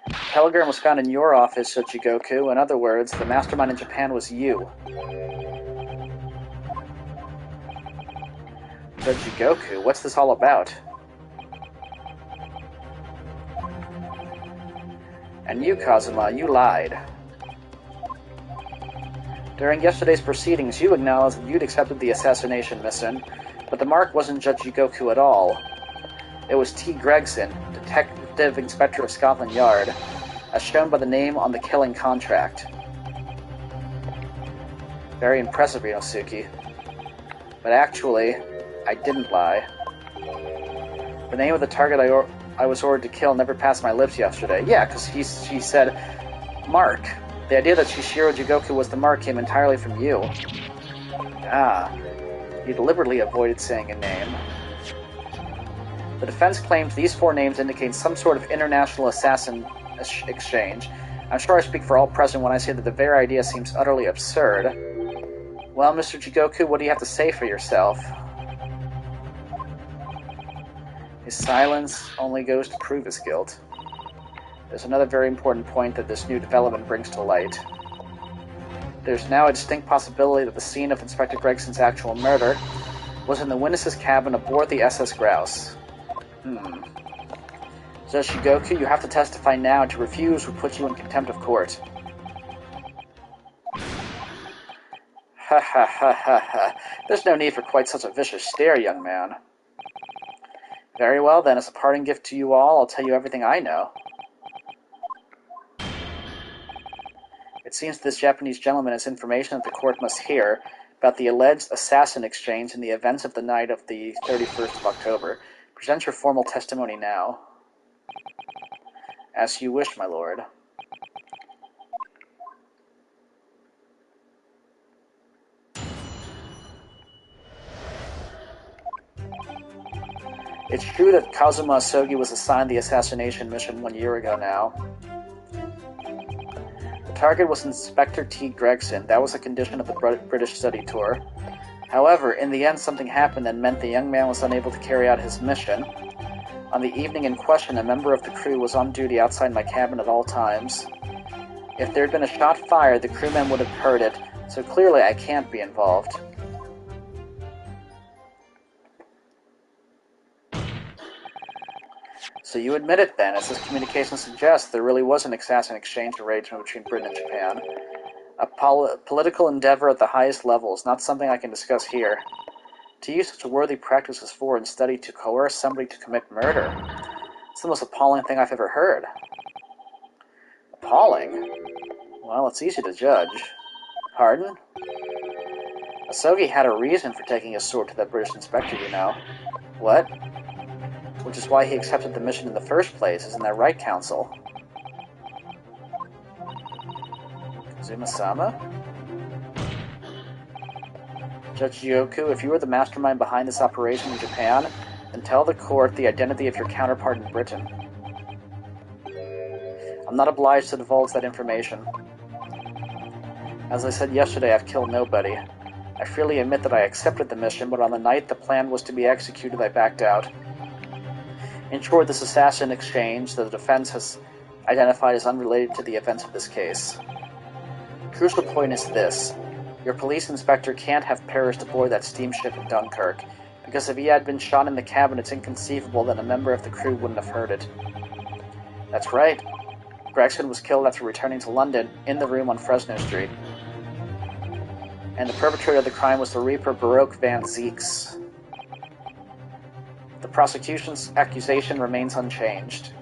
The telegram was found in your office, Shochigoku. In other words, the mastermind in Japan was you. Shochigoku, what's this all about? And you, Kazuma, you lied. During yesterday's proceedings, you acknowledged that you'd accepted the assassination mission, but the mark wasn't Shochigoku at all. It was T. Gregson, Detective Inspector of Scotland Yard, as shown by the name on the killing contract. Very impressive, Inosuke. But actually, I didn't lie. The name of the target I was ordered to kill never passed my lips yesterday. Yeah, because she said, Mark. The idea that Shishiro Jigoku was the mark came entirely from you. Ah, you deliberately avoided saying a name. The defense claims these four names indicate some sort of international assassin exchange. I'm sure I speak for all present when I say that the very idea seems utterly absurd. Well, Mr. Jigoku, what do you have to say for yourself? His silence only goes to prove his guilt. There's another very important point that this new development brings to light. There's now a distinct possibility that the scene of Inspector Gregson's actual murder was in the witness's cabin aboard the SS Grouse. Shochigoku, you have to testify now. To refuse would put you in contempt of court. Ha ha ha ha ha. There's no need for quite such a vicious stare, young man. Very well, then, as a parting gift to you all, I'll tell you everything I know. It seems this Japanese gentleman has information that the court must hear about the alleged assassin exchange and the events of the night of the 31st of October. Present your formal testimony now. As you wish, my lord. It's true that Kazuma Asogi was assigned the assassination mission 1 year ago now. The target was Inspector T. Gregson. That was a condition of the British study tour. However, in the end, something happened that meant the young man was unable to carry out his mission. On the evening in question, a member of the crew was on duty outside my cabin at all times. If there had been a shot fired, the crewmen would have heard it, so clearly I can't be involved. So you admit it then, as this communication suggests, there really was an assassin exchange arrangement between Britain and Japan. A political endeavor at the highest levels, not something I can discuss here. To use such a worthy practice as foreign study to coerce somebody to commit murder. It's the most appalling thing I've ever heard. Appalling? Well, it's easy to judge. Pardon? Asogi had a reason for taking his sword to that British inspector, you know. What? Which is why he accepted the mission in the first place, isn't that right, Counsel? Kazuma-sama? Judge Yoku, if you were the mastermind behind this operation in Japan, then tell the court the identity of your counterpart in Britain. I'm not obliged to divulge that information. As I said yesterday, I've killed nobody. I freely admit that I accepted the mission, but on the night the plan was to be executed, I backed out. In short, this assassin exchange that the defense has identified as unrelated to the events of this case. The crucial point is this. Your police inspector can't have perished aboard that steamship in Dunkirk, because if he had been shot in the cabin, it's inconceivable that a member of the crew wouldn't have heard it. That's right. Gregson was killed after returning to London, in the room on Fresno Street. And the perpetrator of the crime was the Reaper Baroque van Zeeks. The prosecution's accusation remains unchanged.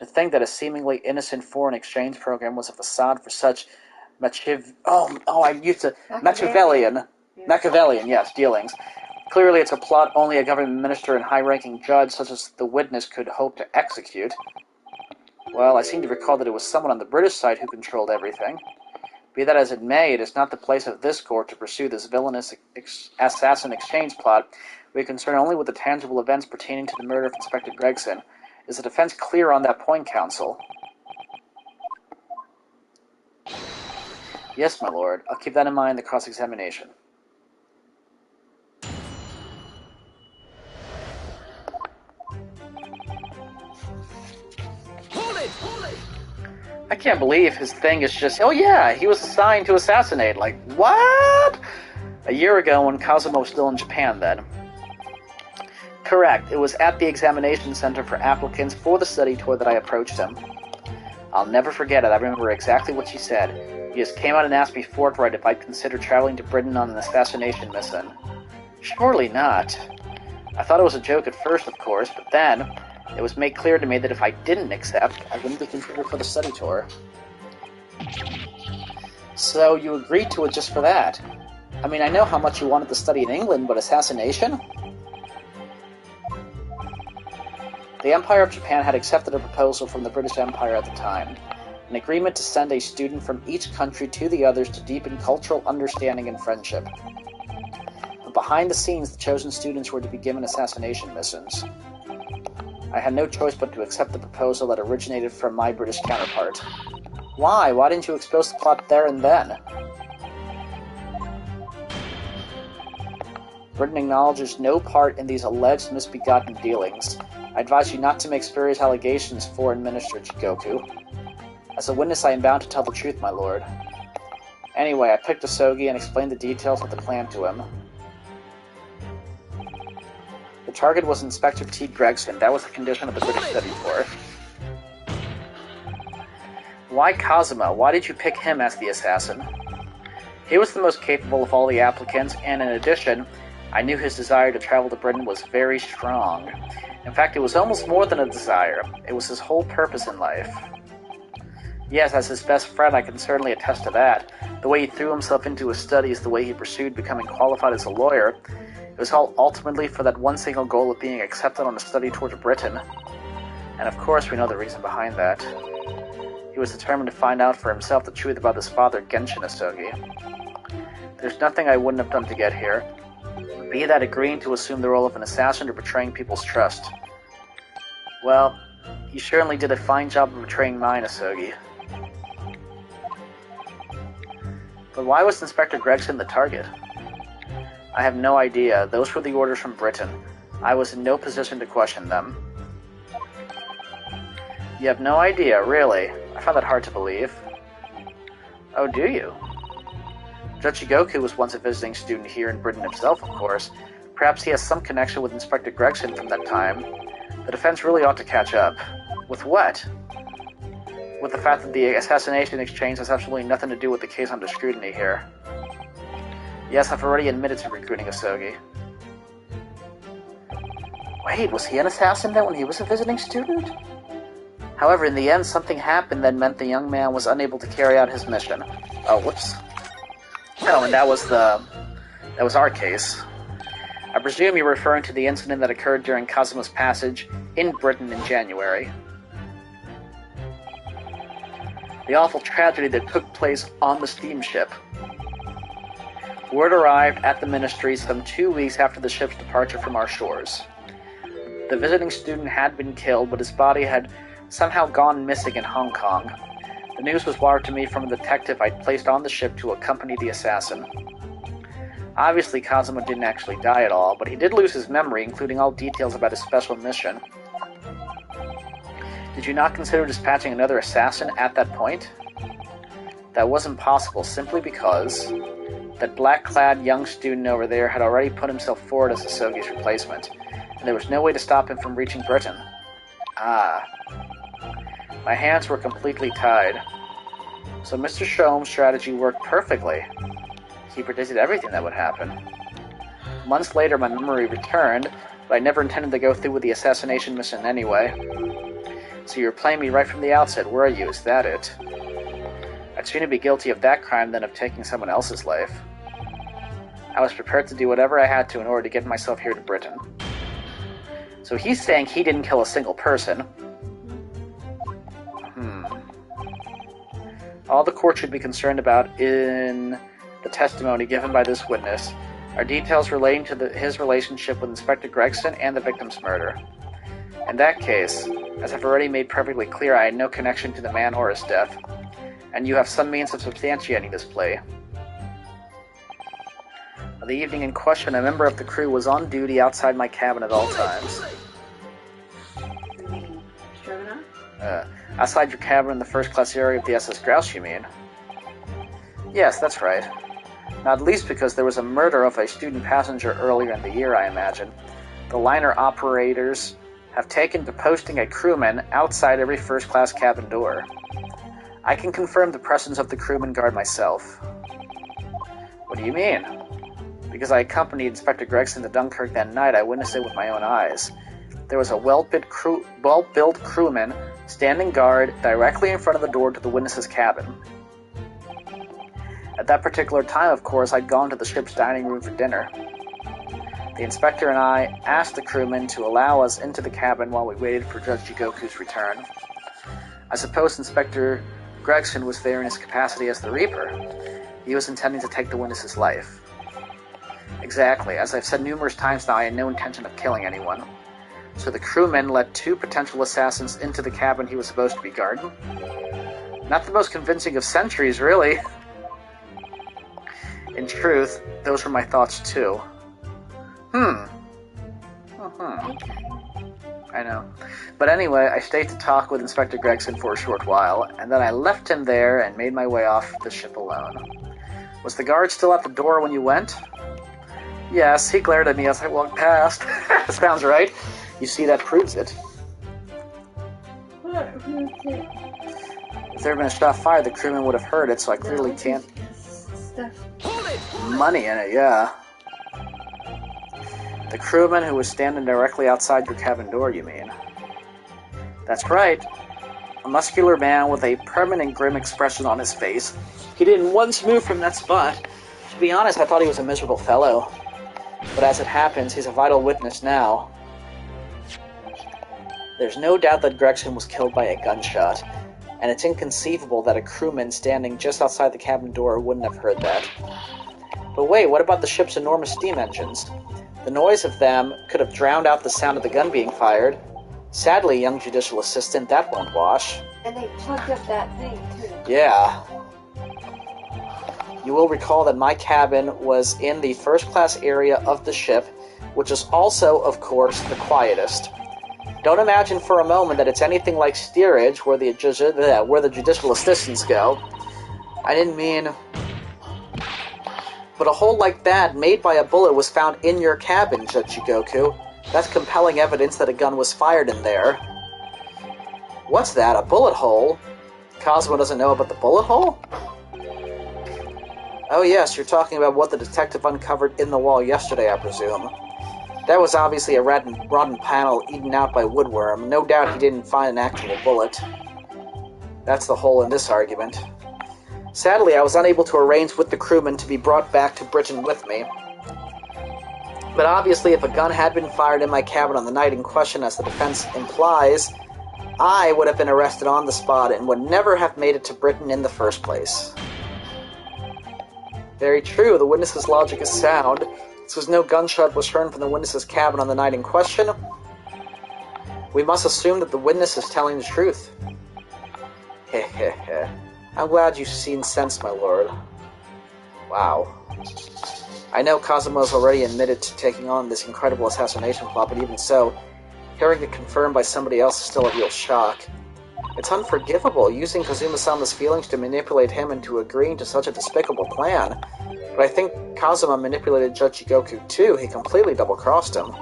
To think that a seemingly innocent foreign exchange program was a facade for such Machiavellian, dealings. Clearly it's a plot only a government minister and high-ranking judge such as the witness could hope to execute. Well, I seem to recall that it was someone on the British side who controlled everything. Be that as it may, it is not the place of this court to pursue this villainous assassin exchange plot. We are concerned only with the tangible events pertaining to the murder of Inspector Gregson. Is the defense clear on that point, counsel? Yes, my lord. I'll keep that in mind in the cross-examination. Hold it! Hold it! I can't believe his thing is just, oh yeah, he was assigned to assassinate. Like, what? A year ago when Kazuma was still in Japan then. Correct. It was at the examination center for applicants for the study tour that I approached him. I'll never forget it. I remember exactly what she said. He just came out and asked me forthright if I'd consider traveling to Britain on an assassination mission. Surely not. I thought it was a joke at first, of course, but then it was made clear to me that if I didn't accept, I wouldn't be considered for the study tour. So you agreed to it just for that? I mean, I know how much you wanted to study in England, but assassination? The Empire of Japan had accepted a proposal from the British Empire at the time, an agreement to send a student from each country to the others to deepen cultural understanding and friendship. But behind the scenes, the chosen students were to be given assassination missions. I had no choice but to accept the proposal that originated from my British counterpart. Why? Why didn't you expose the plot there and then? Britain acknowledges no part in these alleged misbegotten dealings. I advise you not to make spurious allegations, Foreign Minister Jigoku. As a witness, I am bound to tell the truth, my lord. Anyway, I picked Asogi and explained the details of the plan to him. The target was Inspector T. Gregson. That was the condition of the British study tour. Why Kazuma? Why did you pick him as the assassin? He was the most capable of all the applicants, and in addition, I knew his desire to travel to Britain was very strong. In fact, it was almost more than a desire. It was his whole purpose in life. Yes, as his best friend, I can certainly attest to that. The way he threw himself into his studies, the way he pursued becoming qualified as a lawyer, it was all ultimately for that one single goal of being accepted on a study tour to Britain. And of course, we know the reason behind that. He was determined to find out for himself the truth about his father, Genshin Asogi. There's nothing I wouldn't have done to get here. Be that agreeing to assume the role of an assassin or betraying people's trust. Well, you certainly did a fine job of betraying mine, Asogi. But why was Inspector Gregson the target? I have no idea. Those were the orders from Britain. I was in no position to question them. You have no idea, really? I found that hard to believe. Oh, do you? Judge Jigoku was once a visiting student here in Britain himself, of course. Perhaps he has some connection with Inspector Gregson from that time. The defense really ought to catch up. With what? With the fact that the assassination exchange has absolutely nothing to do with the case under scrutiny here. Yes, I've already admitted to recruiting Asogi. Wait, was he an assassin then when he was a visiting student? However, in the end, something happened that meant the young man was unable to carry out his mission. Oh, whoops. No, and that was our case. I presume you're referring to the incident that occurred during Kazuma's passage in Britain in January. The awful tragedy that took place on the steamship. Word arrived at the Ministry some 2 weeks after the ship's departure from our shores. The visiting student had been killed, but his body had somehow gone missing in Hong Kong. The news was wired to me from a detective I'd placed on the ship to accompany the assassin. Obviously, Kazuma didn't actually die at all, but he did lose his memory, including all details about his special mission. Did you not consider dispatching another assassin at that point? That wasn't possible, simply because that black-clad young student over there had already put himself forward as Asogi's replacement, and there was no way to stop him from reaching Britain. Ah. My hands were completely tied. So Mr. Shom's strategy worked perfectly. He predicted everything that would happen. Months later, my memory returned, but I never intended to go through with the assassination mission anyway. So you were playing me right from the outset, were you? Is that it? I'd sooner be guilty of that crime than of taking someone else's life. I was prepared to do whatever I had to in order to get myself here to Britain. So he's saying he didn't kill a single person. All the court should be concerned about in the testimony given by this witness are details relating to his relationship with Inspector Gregson and the victim's murder. In that case, as I've already made perfectly clear, I had no connection to the man or his death, and you have some means of substantiating this plea. On the evening in question, a member of the crew was on duty outside my cabin at all times. You mean Stroganoff? Outside your cabin in the first-class area of the SS Grouse, you mean? Yes, that's right. Not least because there was a murder of a student passenger earlier in the year, I imagine. The liner operators have taken to posting a crewman outside every first-class cabin door. I can confirm the presence of the crewman guard myself. What do you mean? Because I accompanied Inspector Gregson to Dunkirk that night, I witnessed it with my own eyes. There was a well-built crewman standing guard directly in front of the door to the witness's cabin. At that particular time, of course, I'd gone to the ship's dining room for dinner. The inspector and I asked the crewman to allow us into the cabin while we waited for Judge Jigoku's return. I suppose Inspector Gregson was there in his capacity as the Reaper. He was intending to take the witness's life. Exactly. As I've said numerous times now, I had no intention of killing anyone. So the crewman let 2 potential assassins into the cabin he was supposed to be guarding? Not the most convincing of centuries, really. In truth, those were my thoughts too. I know. But anyway, I stayed to talk with Inspector Gregson for a short while, and then I left him there and made my way off the ship alone. Was the guard still at the door when you went? Yes, he glared at me as I walked past. Sounds right. You see, that proves it. What proves it? If there had been a shot fired, the crewman would have heard it, so I clearly can't... Stuff. Money in it, yeah. The crewman who was standing directly outside your cabin door, you mean? That's right. A muscular man with a permanent grim expression on his face. He didn't once move from that spot. To be honest, I thought he was a miserable fellow. But as it happens, he's a vital witness now. There's no doubt that Gregson was killed by a gunshot, and it's inconceivable that a crewman standing just outside the cabin door wouldn't have heard that. But wait, what about the ship's enormous steam engines? The noise of them could have drowned out the sound of the gun being fired. Sadly, young judicial assistant, that won't wash. And they plugged up that thing, too. Yeah. You will recall that my cabin was in the first-class area of the ship, which is also, of course, the quietest. Don't imagine for a moment that it's anything like steerage, where the judicial assistants go. I didn't mean... But a hole like that, made by a bullet, was found in your cabin, Judge Jigoku. That's compelling evidence that a gun was fired in there. What's that, a bullet hole? Cosmo doesn't know about the bullet hole? Oh yes, you're talking about what the detective uncovered in the wall yesterday, I presume. That was obviously a rotten panel eaten out by woodworm. No doubt he didn't find an actual bullet. That's the hole in this argument. Sadly, I was unable to arrange with the crewman to be brought back to Britain with me. But obviously, if a gun had been fired in my cabin on the night in question, as the defense implies, I would have been arrested on the spot and would never have made it to Britain in the first place. Very true, the witness's logic is sound. Since no gunshot was heard from the witness's cabin on the night in question, we must assume that the witness is telling the truth. Hehehe. I'm glad you've seen sense, my lord. Wow. I know Kazuma has already admitted to taking on this incredible assassination plot, but even so, hearing it confirmed by somebody else is still a real shock. It's unforgivable, using Kazuma-sama's feelings to manipulate him into agreeing to such a despicable plan. But I think Kazuma manipulated Judge Jigoku too. He completely double-crossed him.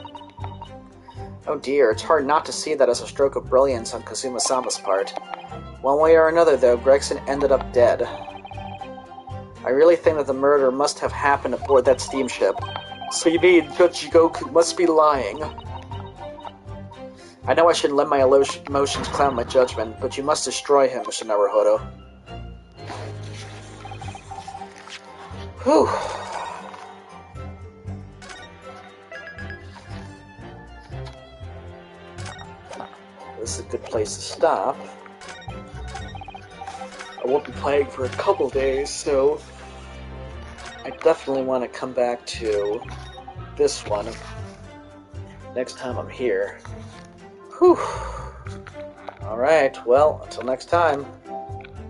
Oh dear, it's hard not to see that as a stroke of brilliance on Kazuma-sama's part. One way or another, though, Gregson ended up dead. I really think that the murder must have happened aboard that steamship. So you mean Judge Jigoku must be lying? I know I shouldn't let my emotions cloud my judgment, but you must destroy him, Mr. Naruhodo. Whew. This is a good place to stop. I won't be playing for a couple days, so I definitely want to come back to this one next time I'm here. Whew. Alright, well, until next time.